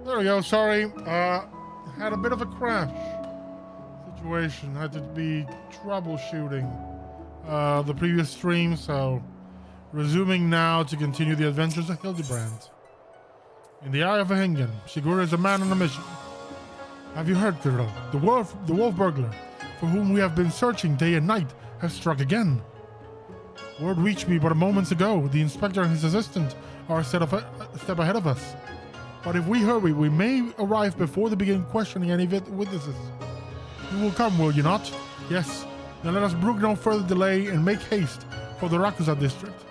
There we go. Sorry. Had a bit of a crash situation. Had to be troubleshooting the previous stream, so resuming now to continue the adventures of Hildibrand. In the Eye of Ahingen, Sigurd is a man on a mission. Have you heard, girl? The wolf burglar, for whom we have been searching day and night, has struck again. Word reached me but moments ago. The inspector and his assistant are a step ahead of us. But if we hurry, we may arrive before they begin questioning any witnesses. You will come, will you not? Yes. Then let us brook no further delay and make haste for the Rakusa district.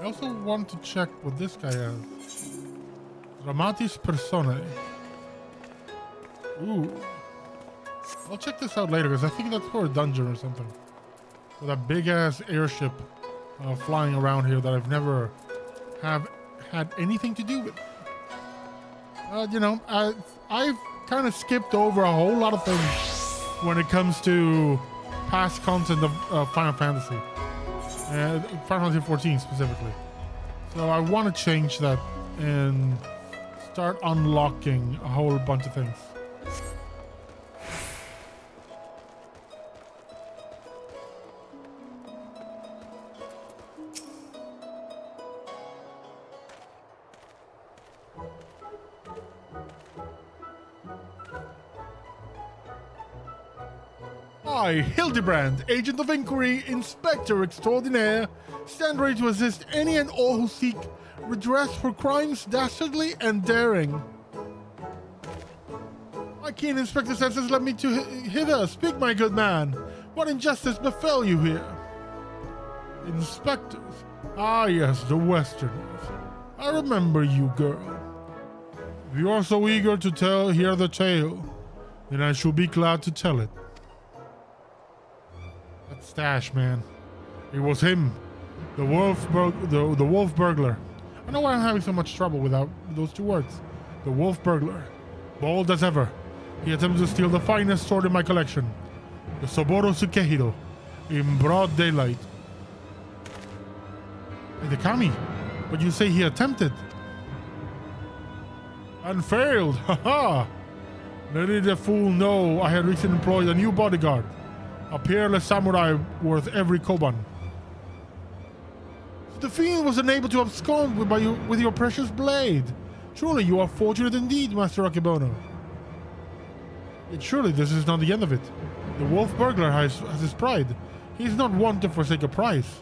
I also want to check what this guy has. Dramatis Personae. Ooh. I'll check this out later because I think that's for a dungeon or something. With a big ass airship flying around here that I've never have had anything to do with. You know, I've kind of skipped over a whole lot of things when it comes to past content of Final Fantasy. Final Fantasy 14 specifically. So I want to change that and start unlocking a whole bunch of things. I, Hildibrand, Agent of Inquiry, Inspector Extraordinaire, stand ready to assist any and all who seek redress for crimes dastardly and daring. My keen inspector senses led me to hither. Speak, my good man. What injustice befell you here? Inspectors? Ah, yes, the Westerners. I remember you, girl. If you are so eager to hear the tale, then I shall be glad to tell it. That stash, man. It was him. The wolf burglar. I know why I'm having so much trouble without those two words. The wolf burglar. Bold as ever, he attempted to steal the finest sword in my collection. The Soboro Tsukehiro. In broad daylight. Hey, Dekami, but you say he attempted. And failed. Haha. Little did the fool know I had recently employed a new bodyguard. A peerless samurai worth every koban. The fiend was unable to abscond with your precious blade. Truly, you are fortunate indeed, Master Akebono. Yet surely this is not the end of it. The wolf burglar has his pride. He is not one to forsake a prize.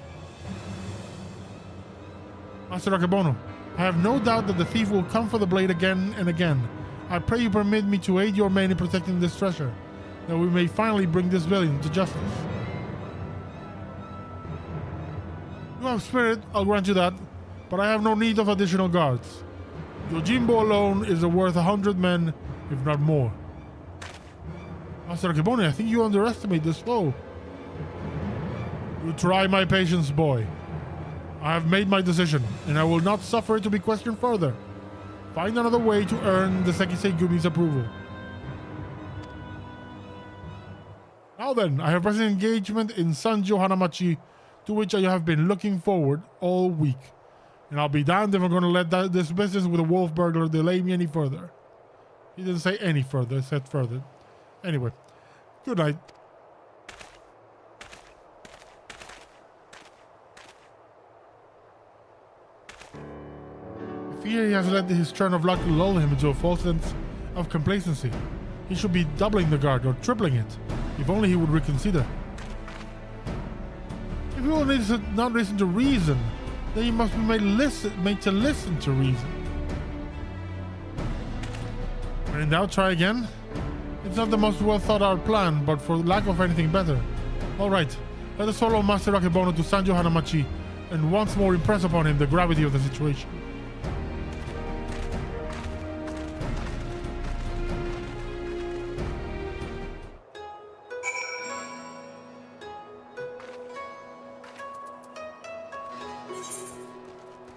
Master Akebono, I have no doubt that the thief will come for the blade again and again. I pray you permit me to aid your men in protecting this treasure, that we may finally bring this villain to justice. You have spirit, I'll grant you that, but I have no need of additional guards. Yojimbo alone is worth 100 men, if not more. Master Akebone, I think you underestimate this foe. You try my patience, boy. I have made my decision, and I will not suffer it to be questioned further. Find another way to earn the Sekisei Gumi's approval. Now then, I have present engagement in Sanjo Hanamachi, to which I have been looking forward all week. And I'll be damned if I'm going to let this business with a wolf burglar delay me any further. He didn't say any further, he said further. Anyway, good night. I fear he has let his turn of luck lull him into a false sense of complacency. He should be doubling the guard or tripling it. If only he would reconsider. If you will not listen to reason, then you must be made to listen to reason. When in doubt, try again. It's not the most well thought out plan, but for lack of anything better. Alright, let us follow Master Akebono to Sanjo Hanamachi and once more impress upon him the gravity of the situation.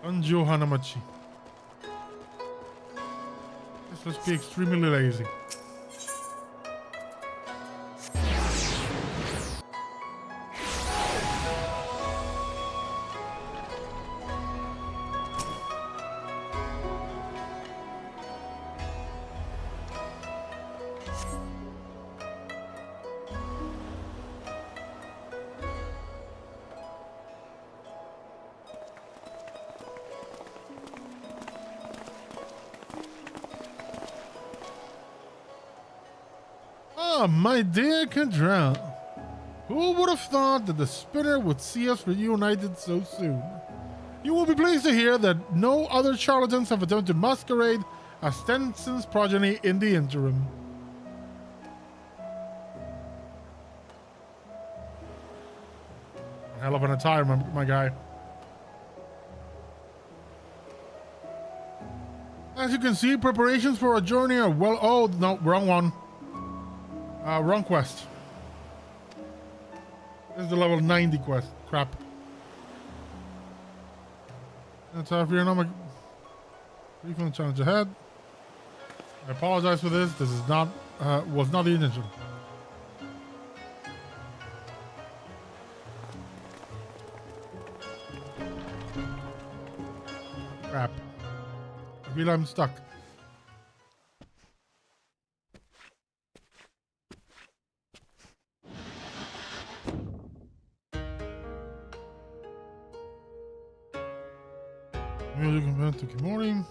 Sanjo Hanamachi. Let's be extremely lazy. Ah, my dear Kendra. Who would have thought that the spinner would see us reunited so soon? You will be pleased to hear that no other charlatans have attempted to masquerade as Tenson's progeny in the interim. Hell of an attire, my guy. As you can see, preparations for a journey are well... Oh, no, wrong one. Wrong quest. This is the level 90 quest. Crap. That's how you're not my... Refund challenge ahead. I apologize for this. This is not... was not the intention. Crap. I feel I'm stuck. Music event to Kimori.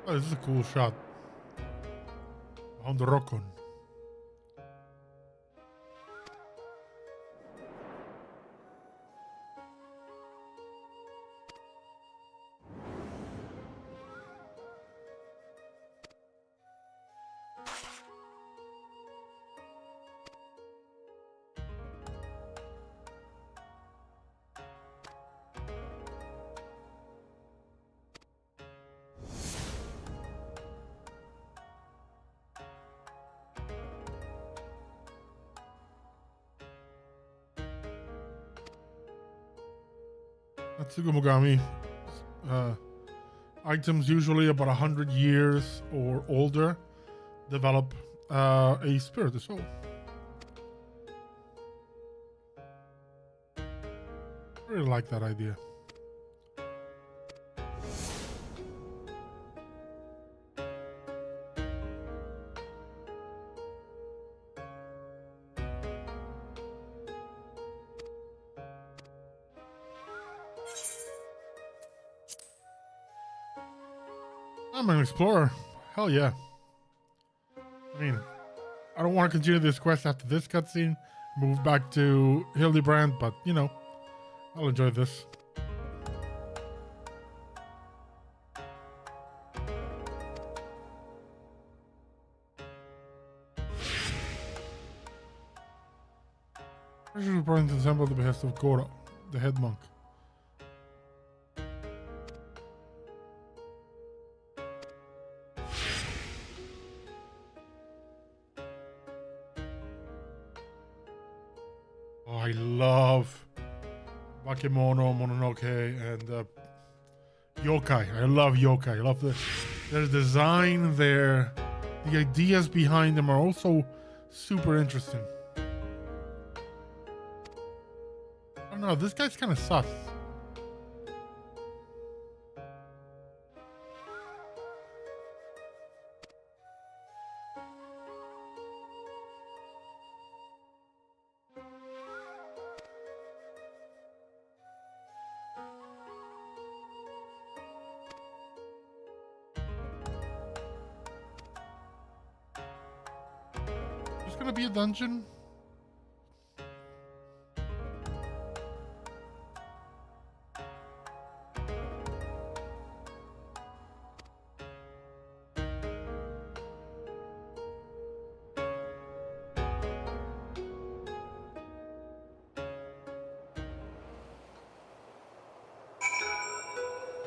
Oh, this is a cool shot. On the Rockon. Tsugumogami. Items usually about 100 years or older develop a spirit, a soul. I really like that idea. I'm an explorer. Hell yeah. I mean, I don't want to continue this quest after this cutscene. Move back to Hildibrand, but you know, I'll enjoy this. Treasure reporting to the temple at the behest of Goro, the head monk. I love Bakemono, Mononoke, and yokai. I love yokai. I love their design, the ideas behind them are also super interesting. I don't know, this guy's kind of sus. Gonna be a dungeon.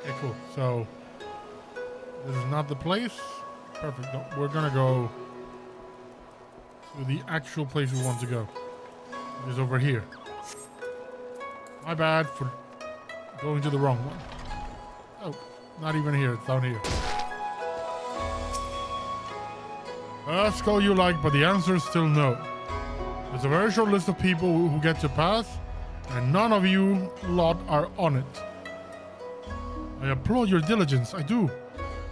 Okay, cool. So, this is not the place. Perfect. No, we're gonna go to the actual place we want to go. It is over here. My bad for going to the wrong one. Oh, not even here. It's down here. Ask all you like, but the answer is still no. There's a very short list of people who get to pass, and none of you lot are on it. I applaud your diligence, I do.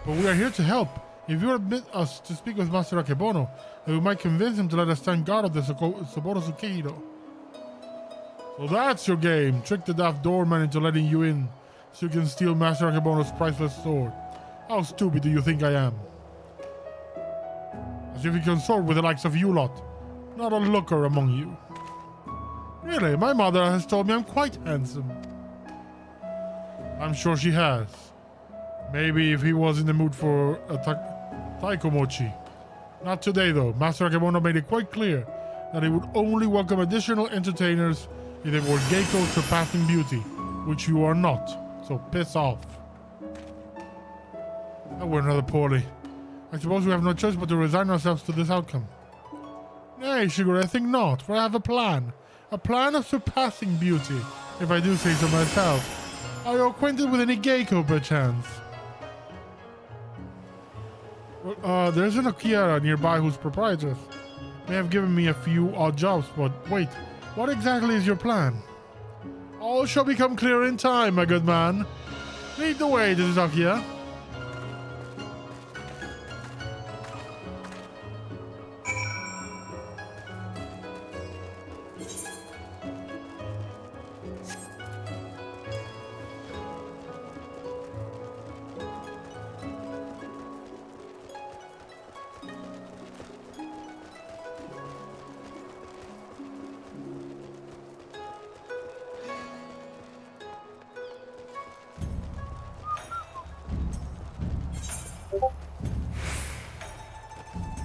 But we are here to help. If you admit us to speak with Master Akebono, then we might convince him to let us stand guard of the Saburo Tsukihiro. So that's your game. Trick the daft doorman into letting you in, so you can steal Master Akebono's priceless sword. How stupid do you think I am? As if you consort with the likes of you lot. Not a looker among you. Really, my mother has told me I'm quite handsome. I'm sure she has. Maybe if he was in the mood for a taikomochi. Not today, though. Master Akebono made it quite clear that he would only welcome additional entertainers if they were geckos surpassing beauty, which you are not. So piss off. That went rather poorly. I suppose we have no choice but to resign ourselves to this outcome. Nay, Shigure, I think not, for I have a plan. A plan of surpassing beauty, if I do say so myself. Are you acquainted with any geiko, perchance? Well, there's an Akira nearby whose proprietress may have given me a few odd jobs, but wait, what exactly is your plan? All shall become clear in time, my good man. Lead the way, this is Akira.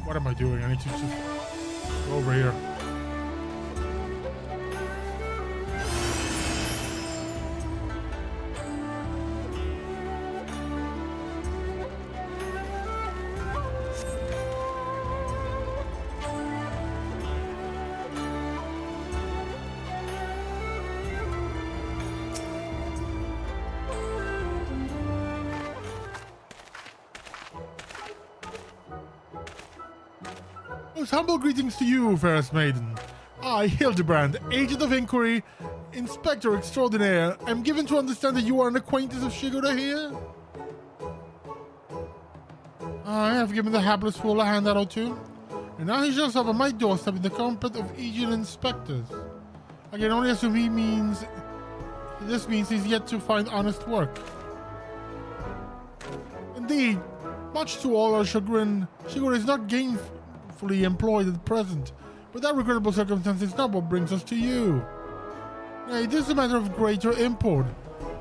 What am I doing? I need to just go over here. Humble greetings to you, fairest maiden. I, Hildibrand, agent of inquiry, inspector extraordinaire, am given to understand that you are an acquaintance of Shigure here. I have given the hapless fool a handout or two, and now he shows up on my doorstep in the company of Aegean inspectors. I can only assume this means he's yet to find honest work. Indeed, much to all our chagrin, Shigure is not gainfully employed at present, but that regrettable circumstance is not what brings us to you. Nay, this is a matter of greater import,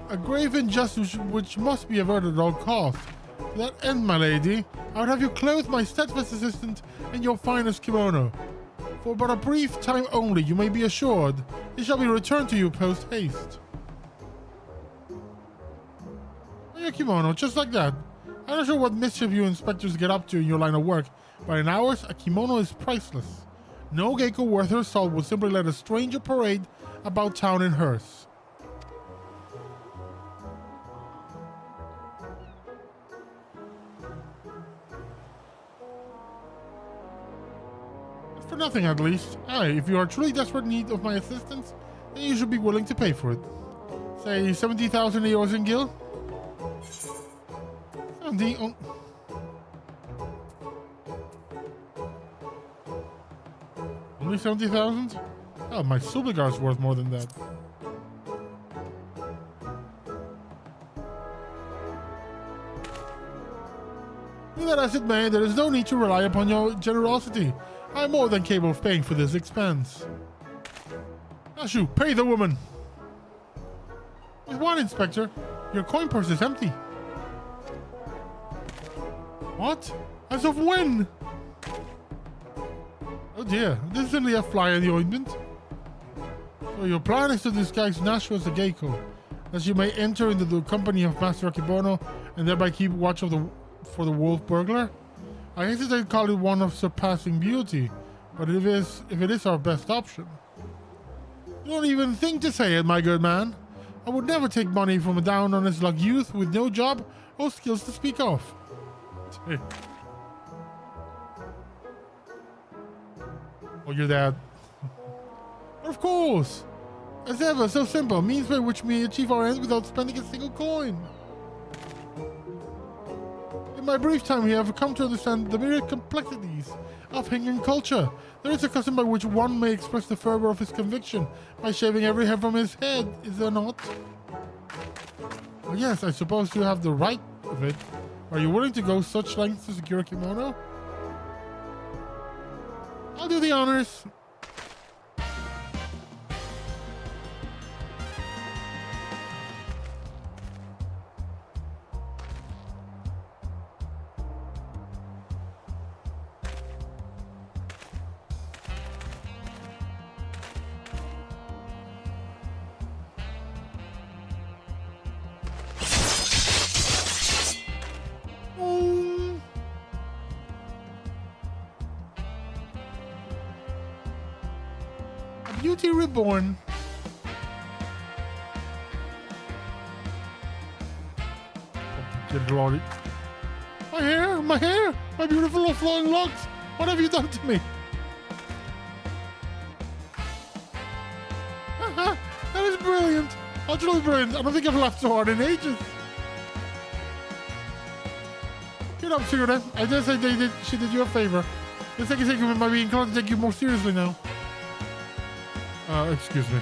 a grave injustice which must be averted at all costs. To that end, my lady, I would have you clothe my steadfast assistant in your finest kimono. For but a brief time only, you may be assured, it shall be returned to you post-haste. Your kimono, just like that. I'm not sure what mischief you inspectors get up to in your line of work, but in ours, a kimono is priceless. No geiko worth her salt would simply let a stranger parade about town in hers. For nothing, at least. Aye, if you are truly desperate need of my assistance, then you should be willing to pay for it. Say 70,000 euros in gil? 70... Oh. Only 70,000? Oh, my Subligar's worth more than that. Be that as it may, there is no need to rely upon your generosity. I am more than capable of paying for this expense. Ashu, pay the woman! With what, Inspector? Your coin purse is empty. What? As of when? Oh dear, this is only a fly in the ointment. So your plan is to disguise Nashu as a geiko, that you may enter into the company of Master Akebono and thereby keep watch for the wolf burglar? I hesitate to call it one of surpassing beauty, but if it is our best option. Don't even think to say it, my good man. I would never take money from a down-on-his luck youth with no job or skills to speak of. Oh, your dad. Of course! As ever, so simple, means by which we achieve our ends without spending a single coin. In my brief time here, I've come to understand the myriad complexities of Hingan culture. There is a custom by which one may express the fervor of his conviction by shaving every hair from his head, is there not? Well, yes, I suppose you have the right of it. Are you willing to go such lengths to secure a kimono? I'll do the honors. Beauty reborn. Get it already. My hair, my beautiful flowing locks. What have you done to me? That is brilliant. Utterly brilliant. I don't think I've laughed so hard in ages. Get up, Shigure. I dare say she did you a favor. The second segment might be inclined to take you more seriously now. Excuse me.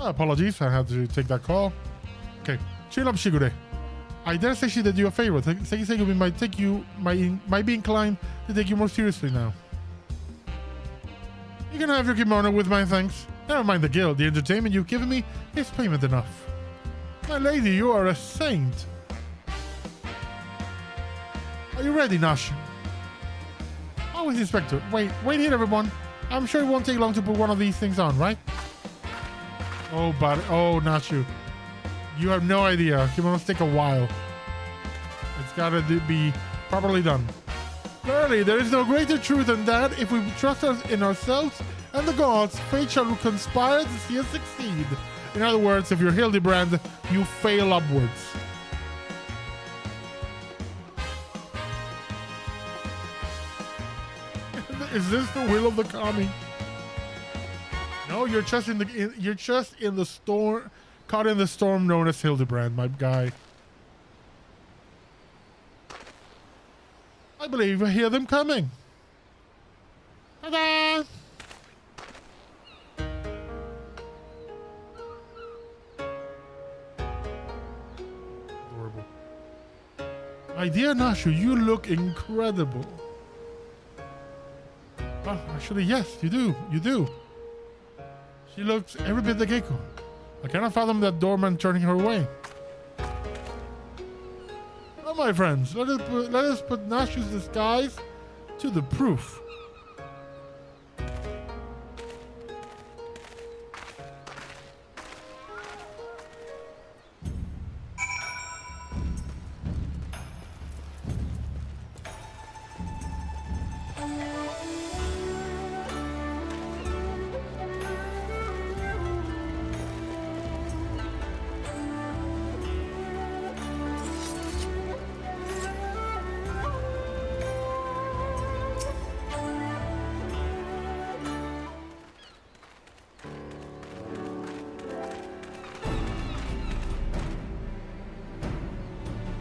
Apologies, I had to take that call. Okay, chill up, Shigure. I dare say she did you a favor. Seiki might be inclined to take you more seriously now. You can have your kimono with my thanks. Never mind the guild. The entertainment you've given me is payment enough. My lady, you are a saint. Are you ready, Nash? Always, Inspector. Wait here, everyone. I'm sure it won't take long to put one of these things on, right? Oh, but Nachu, you have no idea. It must take a while. It's gotta be properly done. Clearly, there is no greater truth than that. If we trust us in ourselves and the gods, fate shall conspire to see us succeed. In other words, if you're Hildibrand, you fail upwards. Is this the will of the kami? No, you're just in the storm, caught in the storm known as Hildibrand, my guy. I believe I hear them coming. Ta-da! Adorable. My dear Nashu, you look incredible. Oh, actually, yes, you do. You do. She looks every bit the Gecko. I cannot fathom that doorman turning her away. Oh, my friends, let us put Nashu's disguise to the proof.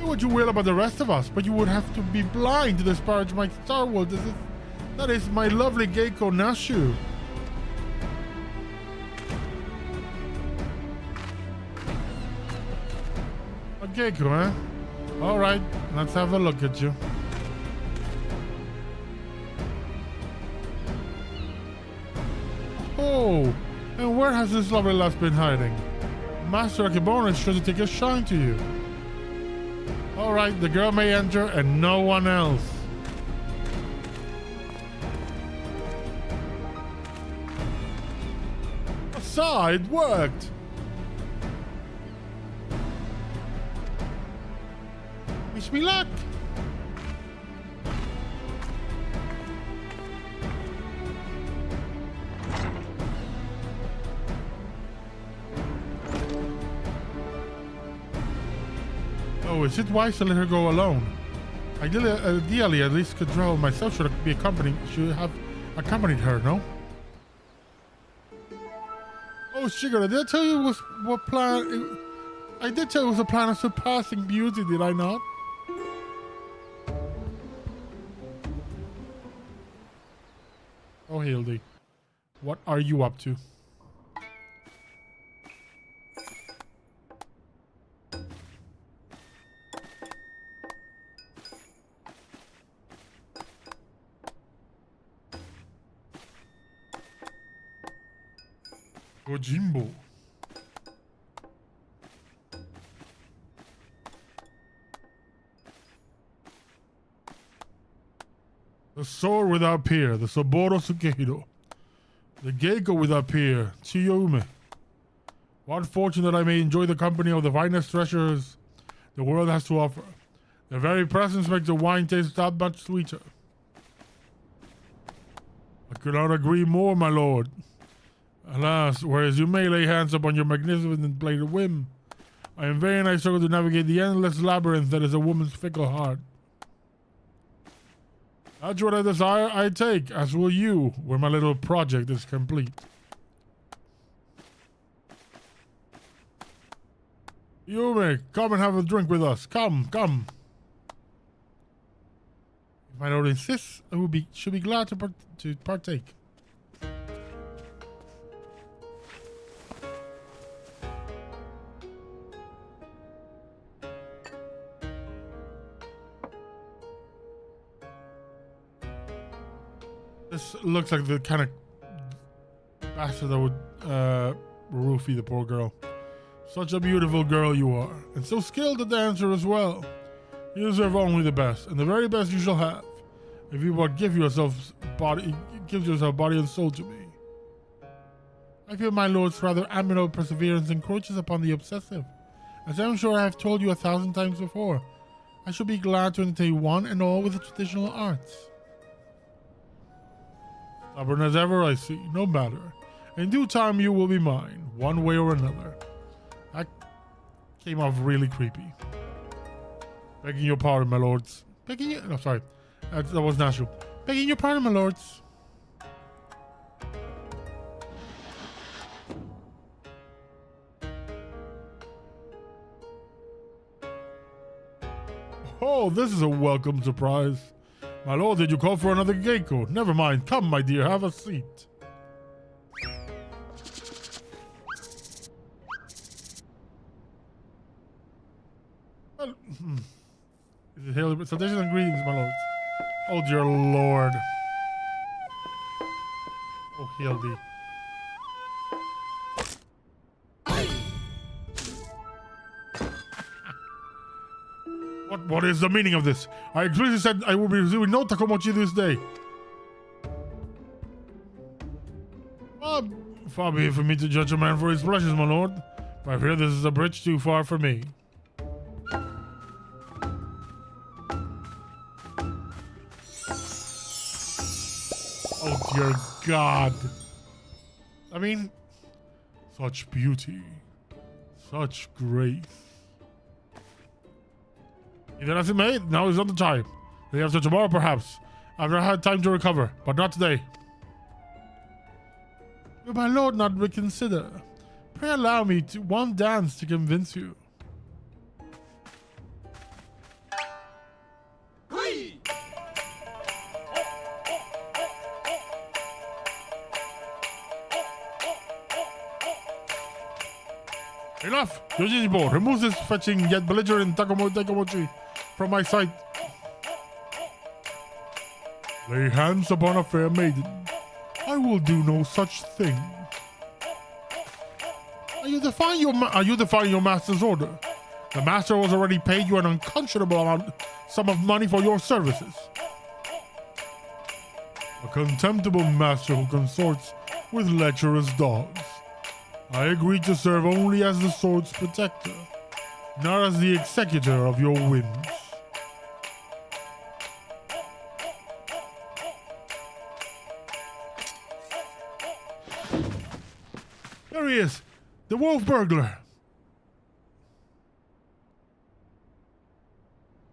What you will about the rest of us, but you would have to be blind to disparage my Star World. That is my lovely Gecko Nashu. A Gecko, huh? Alright, let's have a look at you. Oh, and where has this lovely lass been hiding? Master Akibona is sure to take a shine to you. All right, the girl may enter and no one else. Ah, it worked. Wish me luck. Oh, is it wise to let her go alone? Ideally, at least Control myself should have accompanied her, no? Oh, Shigeru, did I tell you I did tell you it was a plan of surpassing beauty, did I not? Oh, Hildy, what are you up to? Gojimbo. The sword without peer, the Soboro Sukehiro. The Gecko without peer, Chiyome. What fortune that I may enjoy the company of the finest treasures the world has to offer. Their very presence makes the wine taste that much sweeter. I could not agree more, my lord. Alas, whereas you may lay hands upon your magnificent blade of whim, I in vain I struggle to navigate the endless labyrinth that is a woman's fickle heart. That's what I desire, I take, as will you, when my little project is complete. Yume, come and have a drink with us. Come, come. If my lord insists, I should be glad to partake. This looks like the kind of bastard that would roofie the poor girl. Such a beautiful girl you are, and so skilled a dancer as well. You deserve only the best, and the very best you shall have. If you but give yourself body and soul to me. I feel my lord's rather admirable perseverance encroaches upon the obsessive. As I am sure I have told you 1,000 times before, I shall be glad to entertain one and all with the traditional arts. Stubborn as ever, I see. No matter. In due time, you will be mine, one way or another. That came off really creepy. Begging your pardon, my lords. Sorry. That was natural. Begging your pardon, my lords. Oh, this is a welcome surprise. My lord, did you call for another Gecko? Never mind. Come, my dear, have a seat. Well, is it Hildibrand? Salutations and greetings, my lords. Oh, dear lord. Oh, Hildy. What is the meaning of this? I explicitly said I will be receiving no Takomochi this day. Far be it for me to judge a man for his pleasures, my lord. But I fear this is a bridge too far for me. Oh dear God. I mean, such beauty. Such grace. Either as it may, now is not the time. Day after tomorrow, perhaps. After I had time to recover, but not today. Will my lord not reconsider? Pray allow me to one dance to convince you. Enough! Yoshibo, remove this fetching yet belligerent Takomochi from my sight. Lay hands upon a fair maiden. I will do no such thing. Are you defying your master's order? The master has already paid you an unconscionable sum of money for your services. A contemptible master who consorts with lecherous dogs. I agree to serve only as the sword's protector, not as the executor of your whims. There he is, the wolf burglar.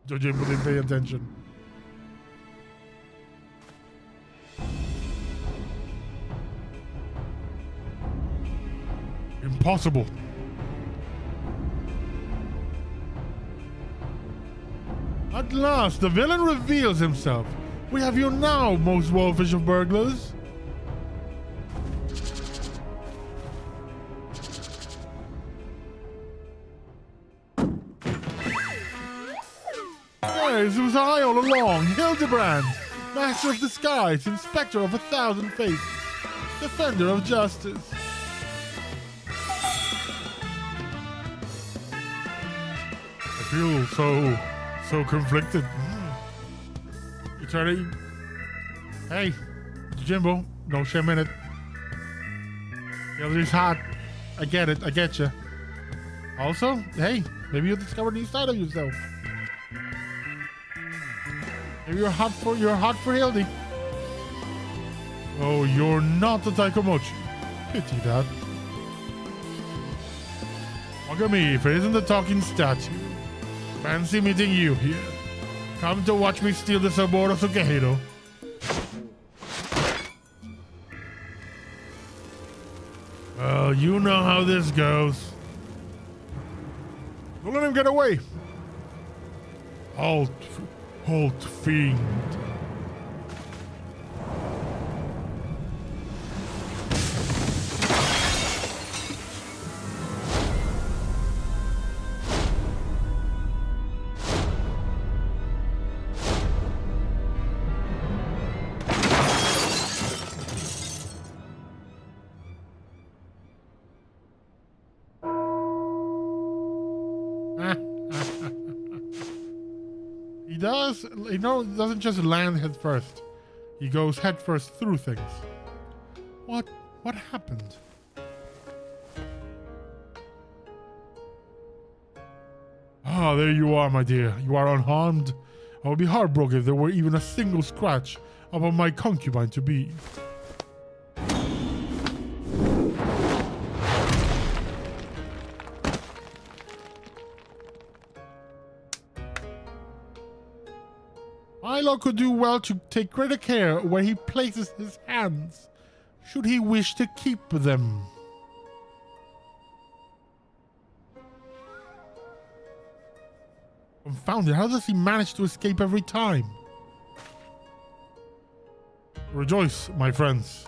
Jojimbo didn't pay attention. Impossible. At last, the villain reveals himself. We have you now, most wolfish of burglars. Yes, it was I all along, Hildibrand, master of disguise, inspector of 1,000 faces, defender of justice. I feel so conflicted. You try to... Hey, Jimbo, no shame in it. Hildy's hot. I get it, I get you. Also, hey, maybe you'll discover a new side of yourself. Maybe you're hot for Hildy. Oh, you're not a Taikomochi. Pity that. Look at me, if it isn't the talking statue. Fancy meeting you here. Come to watch me steal the Saburo Sukehiro. Well, you know how this goes. Don't let him get away. Halt, fiend. He does, you know, he doesn't just land head first. He goes head first through things. What happened? Ah, there you are, my dear. You are unharmed. I would be heartbroken if there were even a single scratch upon my concubine to be. Milo could do well to take greater care where he places his hands, should he wish to keep them. Confounded, how does he manage to escape every time? Rejoice, my friends.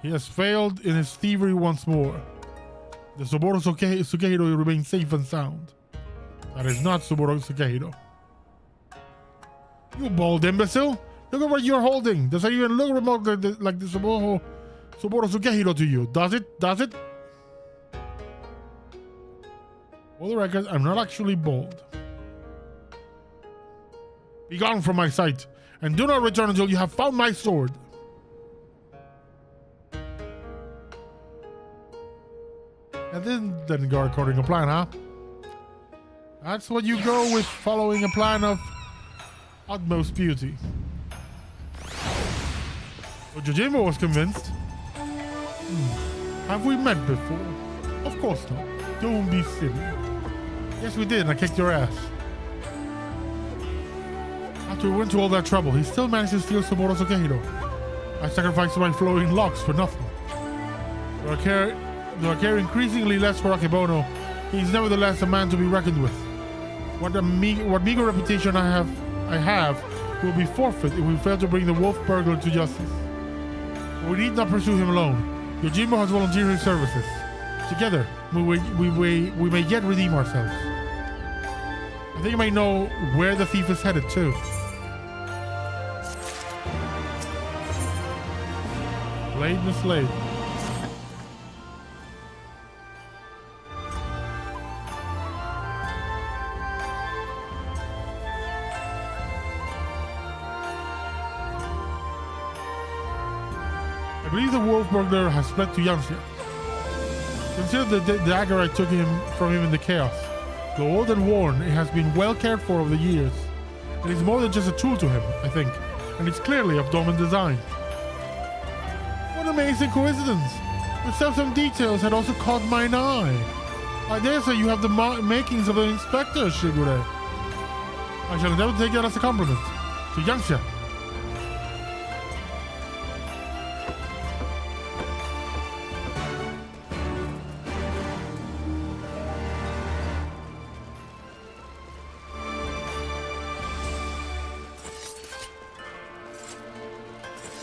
He has failed in his thievery once more. The Suboro Sugehiro remains safe and sound. That is not Suboro Sugehiro. You bald imbecile! Look at what you're holding! Does that even look remotely like the Suboro Sugehiro to you? Does it? Does it? For the record, I'm not actually bald. Be gone from my sight, and do not return until you have found my sword. And didn't go according to plan, huh? That's what you go with following a plan of utmost beauty. So Yojimbo was convinced. Have we met before? Of course not. Don't be silly. Yes, we did, and I kicked your ass. After we went to all that trouble, he still managed to steal Suboro Sugehiro. I sacrificed my flowing locks for nothing. Though I care increasingly less for Akebono, he is nevertheless a man to be reckoned with. What meager reputation I have will be forfeit if we fail to bring the wolf burglar to justice. But we need not pursue him alone. Yojimbo has volunteered his services. Together, we may yet redeem ourselves. I think I might know where the thief is headed to. Blade mislaid. I believe the wolf burglar has fled to Yanxia. Consider the dagger I took from him in the chaos. Though old and worn, it has been well cared for over the years. It is more than just a tool to him, I think, and it's clearly of Doman design. What an amazing coincidence! The some details had also caught mine eye. I dare say you have the makings of an inspector, Shigure. I shall endeavor to take that as a compliment. To Yanxia.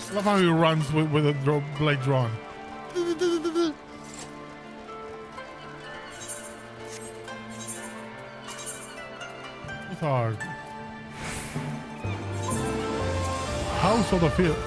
I love how he runs with a blade drawn. It's hard. House of the Fields.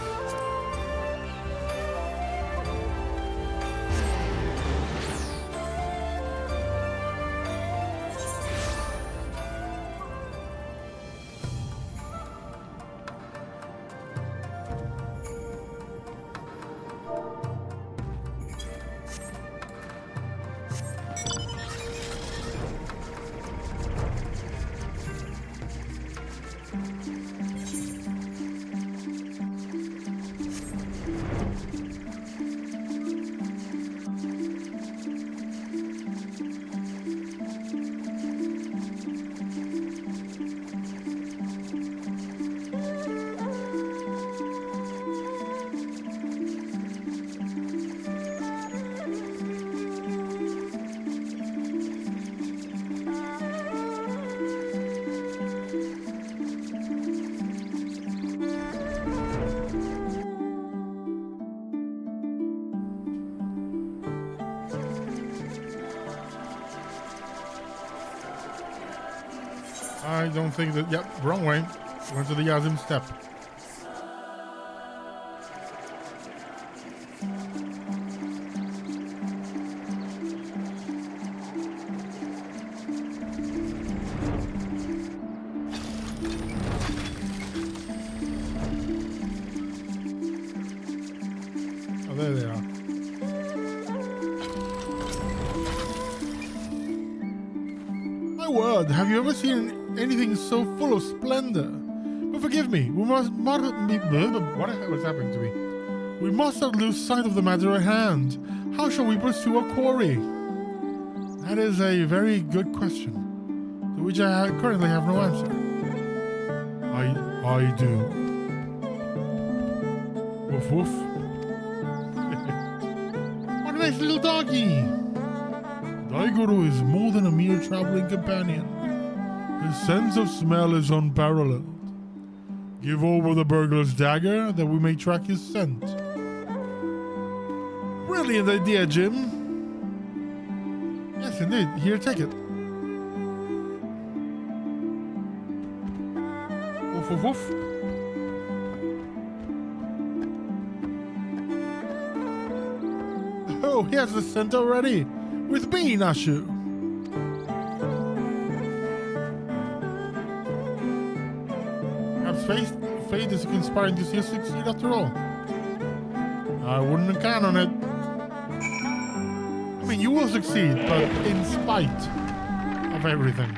I don't think that... Yep, wrong way. Went to the Yazim step. Oh, there they are. My word, have you ever seen anything so full of splendor? But forgive me, we must not be... What the hell is happening to me? We must not lose sight of the matter at hand. How shall we pursue our quarry? That is a very good question, to which I currently have no answer. I do. Woof woof. What a nice little doggy. Daigoro is more than a mere traveling companion. His sense of smell is unparalleled. Give over the burglar's dagger that we may track his scent. Brilliant idea, Jim. Yes, indeed. Here, take it. Woof, woof, woof. Oh, he has the scent already. With me, Nashu. Perhaps fate is conspiring to see us succeed after all. I wouldn't count on it. I mean, you will succeed, but in spite of everything.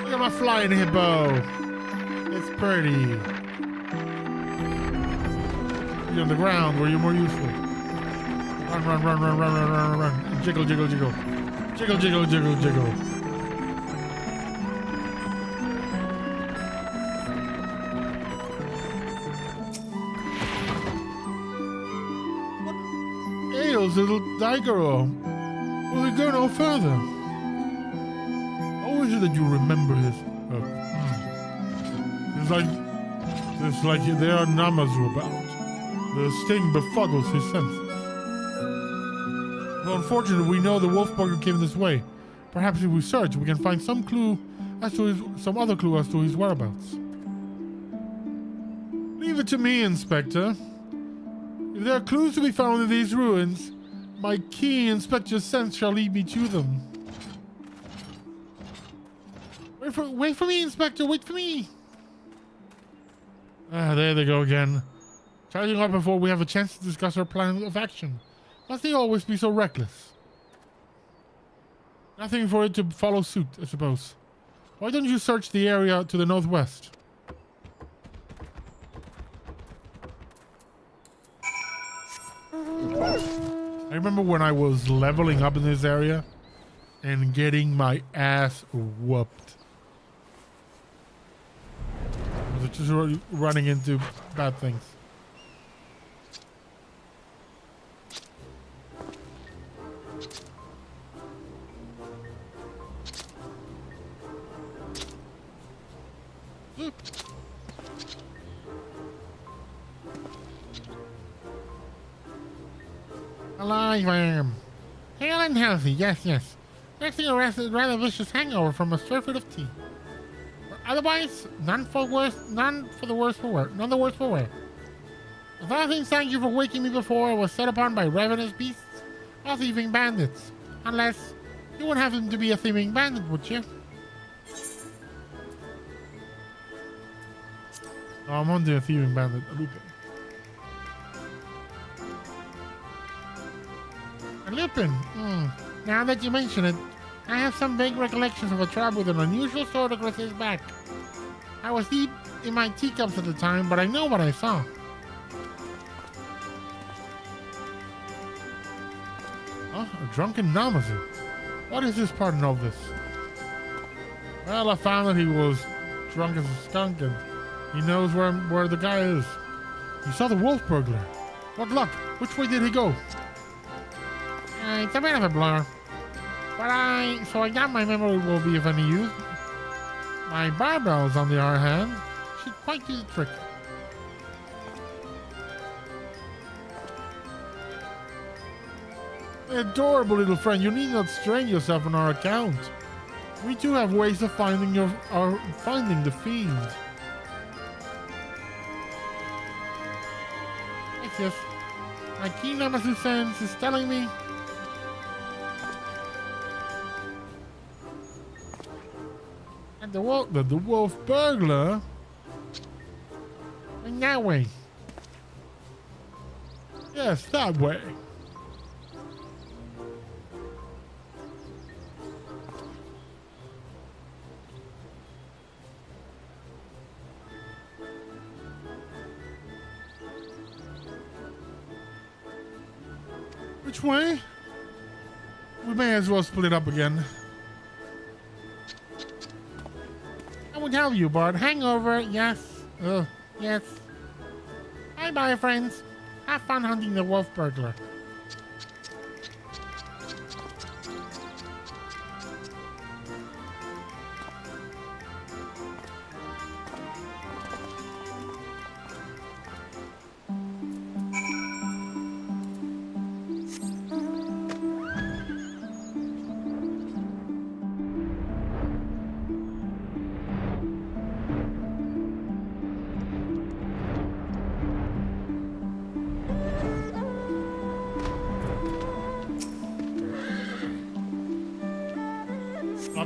Look at my flying hippo. It's pretty. You're on the ground where you're more useful. Run, run, run, run, run, run, run, run. Jiggle, jiggle, jiggle. Jiggle, jiggle, jiggle, jiggle. Little Daigoro. Will we go no further? How is it that you remember this? It's like there are Namazu about. The sting befuddles his senses. Though unfortunately, we know the Wolfburger came this way. Perhaps if we search, we can find some other clue as to his whereabouts. Leave it to me, Inspector. If there are clues to be found in these ruins, my keen inspector's sense shall lead me to them. Wait for me, Inspector, wait for me! Ah, there they go again. Charging up before we have a chance to discuss our plan of action. Must they always be so reckless? Nothing for it to follow suit, I suppose. Why don't you search the area to the northwest? I remember when I was leveling up in this area and getting my ass whooped. I was just running into bad things. Alive I am. Hale and healthy, yes, yes. Nursing a rather vicious hangover from a surfeit of tea. But otherwise, none the worse for wear. If I think thank you for waking me before I was set upon by ravenous beasts or thieving bandits. Unless you wouldn't happen to be a thieving bandit, would you? Oh, I'm on the thieving bandit, Lupin. Lupin. Now that you mention it, I have some vague recollections of a tribe with an unusual sword across his back. I was deep in my teacups at the time, but I know what I saw. Oh, a drunken Namazu. What is his part in all this? Well, I found that he was drunk as a skunk and he knows where the guy is. He saw the wolf burglar. What luck? Which way did he go? It's a bit of a blur. But so I doubt my memory will be of any use. My barbells, on the other hand, should quite do the trick. Adorable little friend, you need not strain yourself on our account. We too have ways of finding the fiend. Yes, my keen Namazu sense is telling me. And the wolf burglar. And that way. Yes, that way. Which way? We may as well split up again. I would help you, Bart. Hangover, yes. Yes. Bye-bye, friends. Have fun hunting the wolf burglar.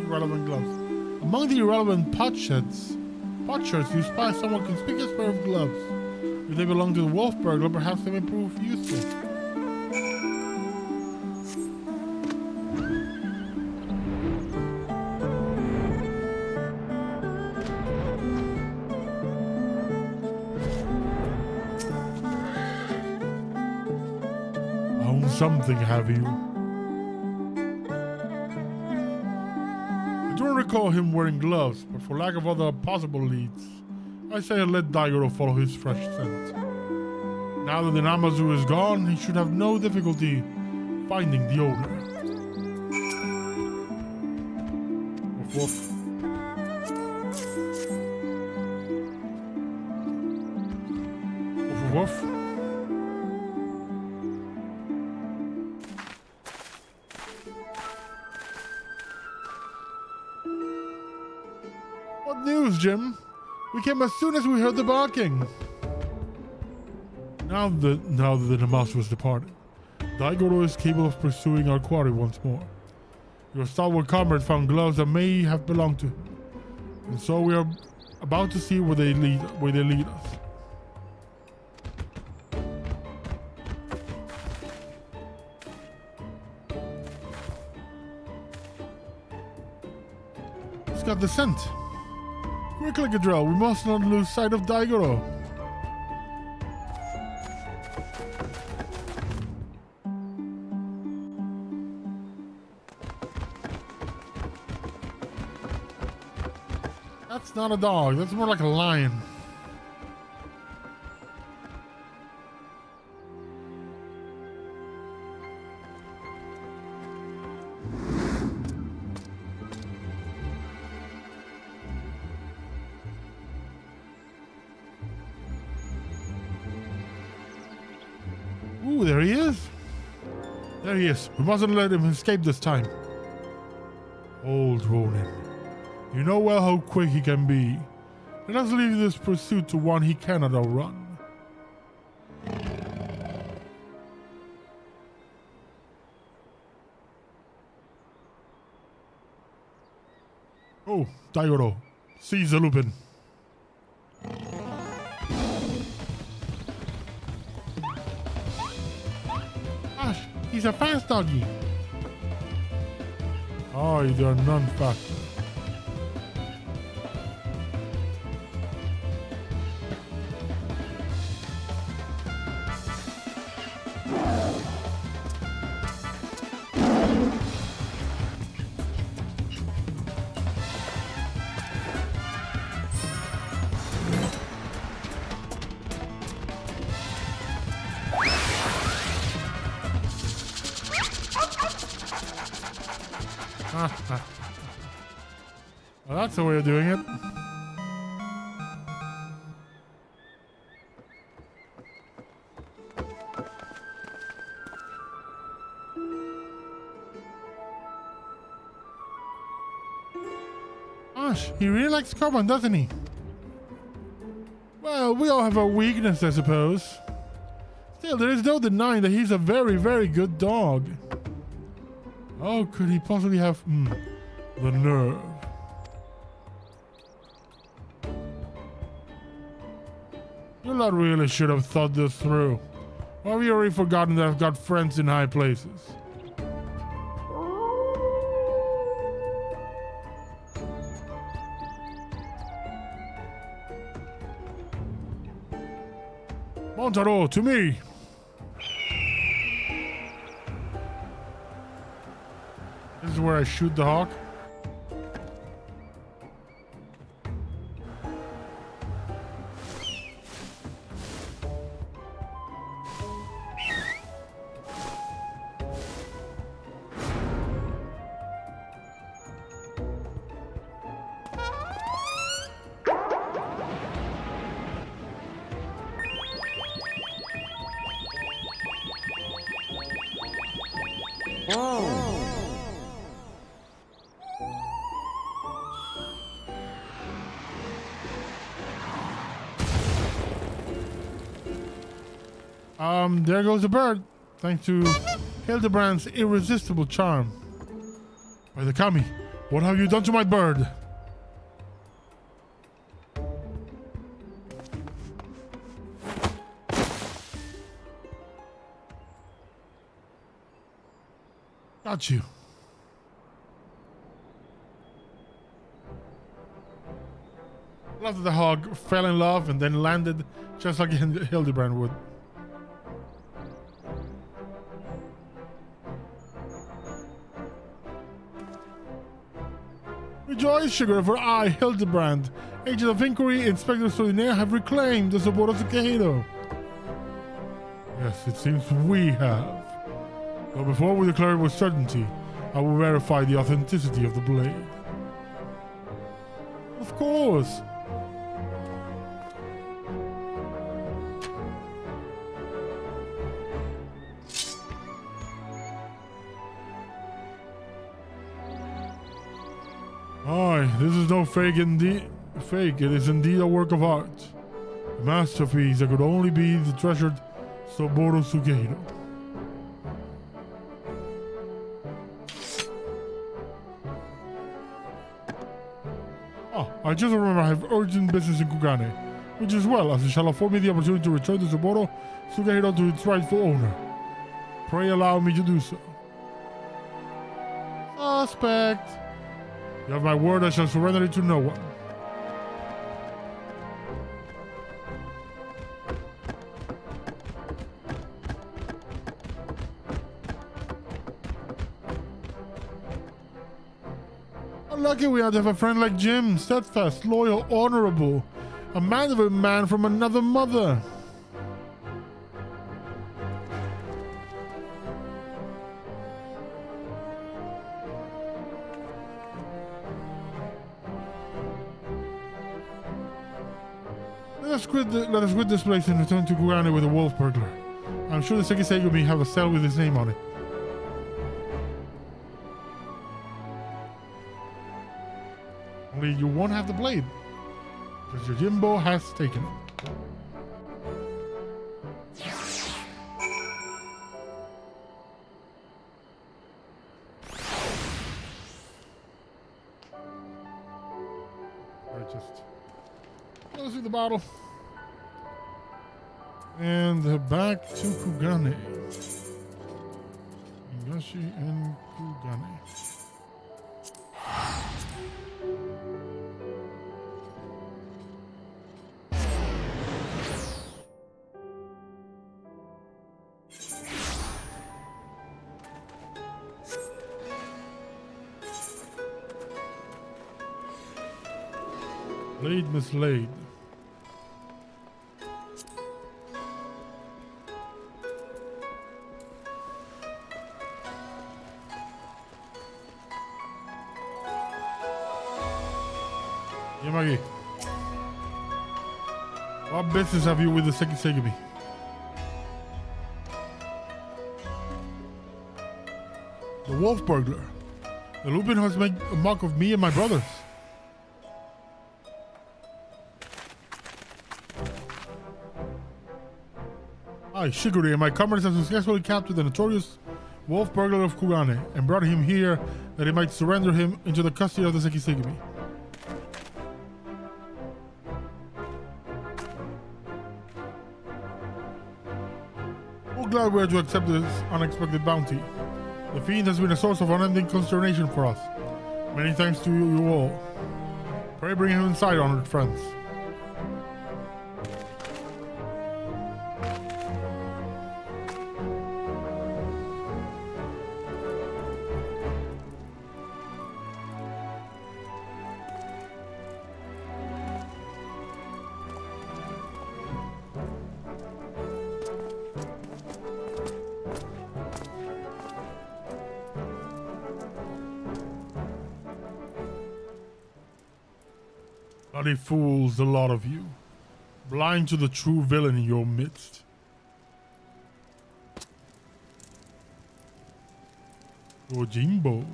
Relevant gloves. Among the irrelevant potshirts, you spy someone conspicuous pair of gloves. If they belong to the wolf burglar, perhaps they may prove useful. Own something, have you? I don't recall him wearing gloves, but for lack of other possible leads, I say let Daigoro follow his fresh scent. Now that the Namazu is gone, he should have no difficulty finding the owner. Woof woof. Woof woof. What news, Jim? We came as soon as we heard the barking. Now that the Namazu was departed, Daigoro is capable of pursuing our quarry once more. Your stalwart comrade found gloves that may have belonged to him, and so we are about to see where they lead us. It's got the scent. Quickly, Gadrell, we must not lose sight of Daigoro. That's not a dog, that's more like a lion. Ooh, there he is. There he is. We mustn't let him escape this time. Old Ronin. You know well how quick he can be. Let us leave this pursuit to one he cannot outrun. Oh, Daigoro. Seize the Lupin. Gosh, he's a fast doggy. Oh, there are none faster. Well, that's the way of doing it. Gosh, he really likes Carbon, doesn't he? Well, we all have our weakness, I suppose. Still, there is no denying that he's a very, very good dog. How could he possibly have the nerve? You lot really should have thought this through. Or have you already forgotten that I've got friends in high places? Montaro, to me! This is where I shoot the hawk. There goes the bird, thanks to Hildibrand's irresistible charm. By the Kami, what have you done to my bird? Got you. Love that the hog fell in love and then landed just like Hildibrand would. Rejoice, sugar, for I, Hildibrand, agent of inquiry, Inspector Extraordinaire, have reclaimed the support of Tsukehiro. Yes, it seems we have. But before we declare it with certainty, I will verify the authenticity of the blade. Of course. Aye, this is no fake indeed. Fake, it is indeed a work of art. A masterpiece that could only be the treasured Saburo Tsukehiro. Ah, I just remember I have urgent business in Kugane, which is well, as it shall afford me the opportunity to return the Saburo Tsukehiro to its rightful owner. Pray allow me to do so. Suspect. You have my word, I shall surrender it to no one. How lucky we are to have a friend like Jim, steadfast, loyal, honorable, a man of a man from another mother. Let us quit this place and return to Kugane with a wolf burglar. I'm sure the Sekisegumi have a cell with his name on it. Only you won't have the blade, because your Jimbo has taken it. Alright, just close the bottle. And back to Kugane. Ingashi and Kugane. Blade mislaid. Yamagi, what business have you with the Sekisegumi? The wolf burglar. The Lupin has made a mock of me and my brothers. I, Shiguri, and my comrades have successfully captured the notorious wolf burglar of Kugane and brought him here that he might surrender him into the custody of the Sekisegumi. glad we are to accept this unexpected bounty. The fiend has been a source of unending consternation for us. Many thanks to you all. Pray bring him inside, honored friends. Bloody fools, the lot of you. Blind to the true villain in your midst. Yojimbo.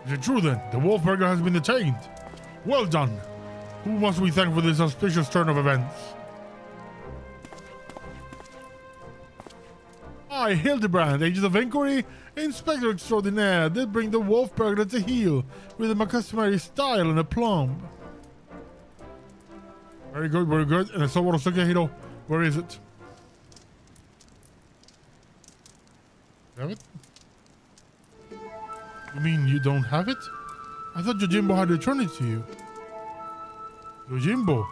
Is it true then? The Wolfburger has been detained. Well done. Who must we thank for this auspicious turn of events? I, Hildibrand, agent of inquiry, Inspector Extraordinaire, did bring the Wolfburger to heel with my customary style and aplomb. Very good, very good. And so what Sukehiro, where is it? Have it? You mean you don't have it? I thought Yojimbo had returned it to you. Yojimbo?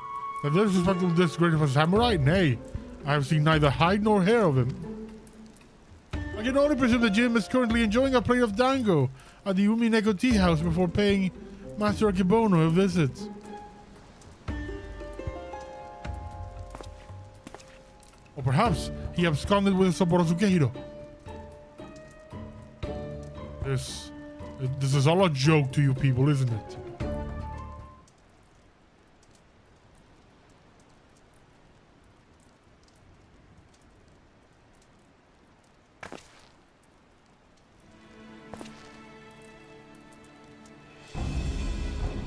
The disrespect of this great of a samurai? Nay, I have seen neither hide nor hair of him. I can only presume that Jim is currently enjoying a plate of dango at the Umineko tea house before paying Master Akibono a visit. Or perhaps he absconded with Sapporo Sukehiro. This is all a joke to you people, isn't it?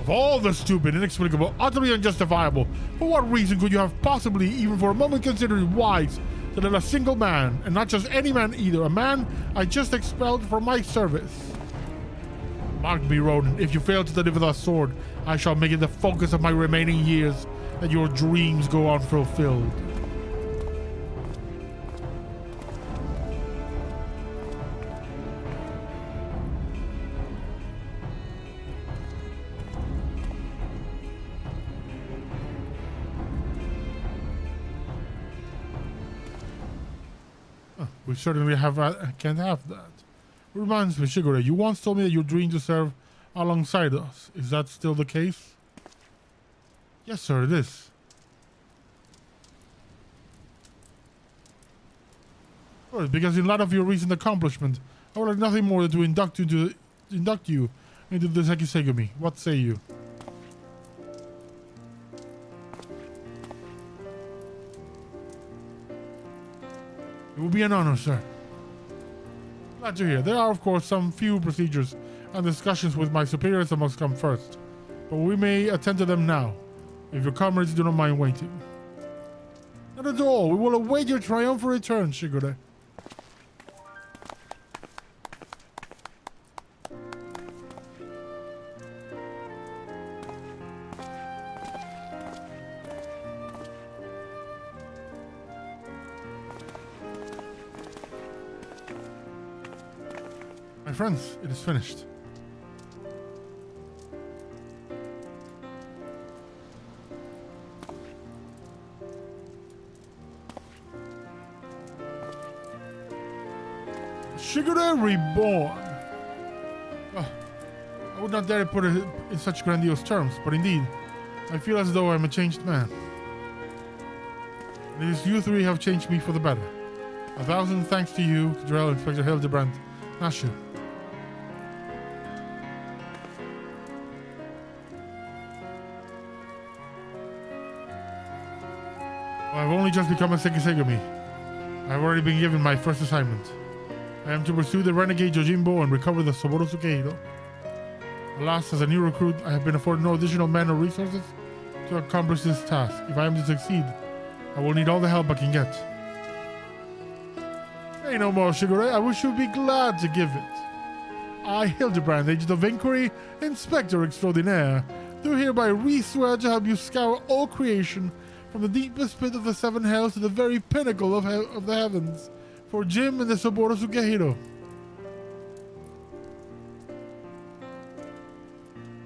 Of all the stupid, inexplicable, utterly unjustifiable, for what reason could you have possibly, even for a moment, considered it wise to let a single man, and not just any man either, a man I just expelled from my service? Mark me, Ronin, if you fail to deliver that sword, I shall make it the focus of my remaining years, that your dreams go unfulfilled. We certainly can't have that. Reminds me, Shigure, you once told me that you dreamed to serve alongside us. Is that still the case? Yes, sir, it is. Good, because in light of your recent accomplishment, I would like nothing more than to induct you into the Sekisegumi. What say you? It will be an honor, sir. Glad to hear. There are, of course, some few procedures and discussions with my superiors that must come first, but we may attend to them now, if your comrades do not mind waiting. Not at all. We will await your triumphant return, Shigure. My friends, it is finished. Shigure reborn. I would not dare put it in such grandiose terms, but indeed, I feel as though I'm a changed man. And it is you three have changed me for the better. 1,000 thanks to you, General Inspector Hildibrand, Nashu. I've only just become a Sekisegumi. I've already been given my first assignment. I am to pursue the renegade Yojimbo and recover the Sapporo Sukehiro. Alas, as a new recruit, I have been afforded no additional men or resources to accomplish this task. If I am to succeed, I will need all the help I can get. Say no more, Shigure. I wish you'd be glad to give it. I, Hildibrand, agent of inquiry, Inspector Extraordinaire, do hereby re-swear to help you scour all creation from the deepest pit of the seven hells to the very pinnacle of the heavens, for Jim and the Saburo Sugehiro.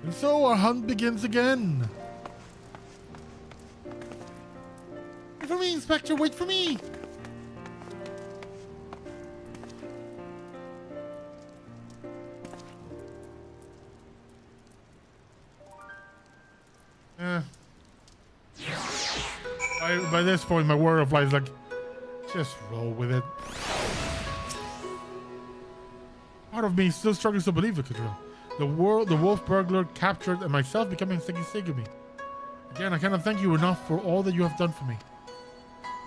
And so our hunt begins again. Wait for me, Inspector, wait for me! By this point, my word of life is like, just roll with it. Part of me still struggles to believe it, Kadril. The wolf burglar captured and myself becoming Segumi. Again, I cannot thank you enough for all that you have done for me.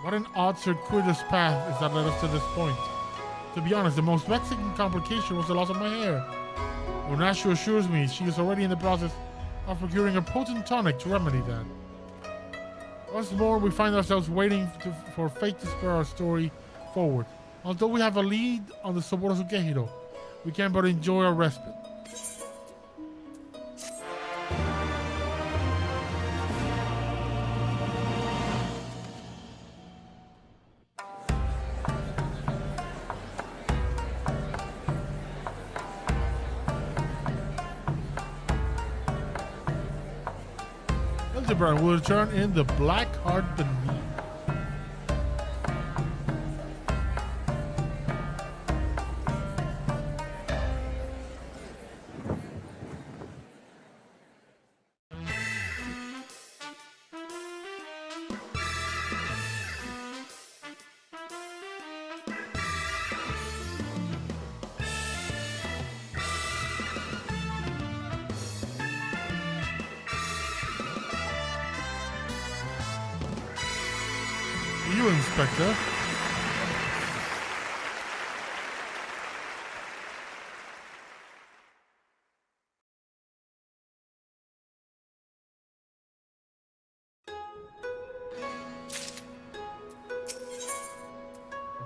What an odd circuitous path is that led us to this point. To be honest, the most vexing complication was the loss of my hair. Onashu assures me she is already in the process of procuring a potent tonic to remedy that. Once more, we find ourselves waiting for fate to spur our story forward. Although we have a lead on the Saburo Sugehiro, we can but enjoy our respite. Hildibrand will return in the Black Heart Beneath. You, Inspector.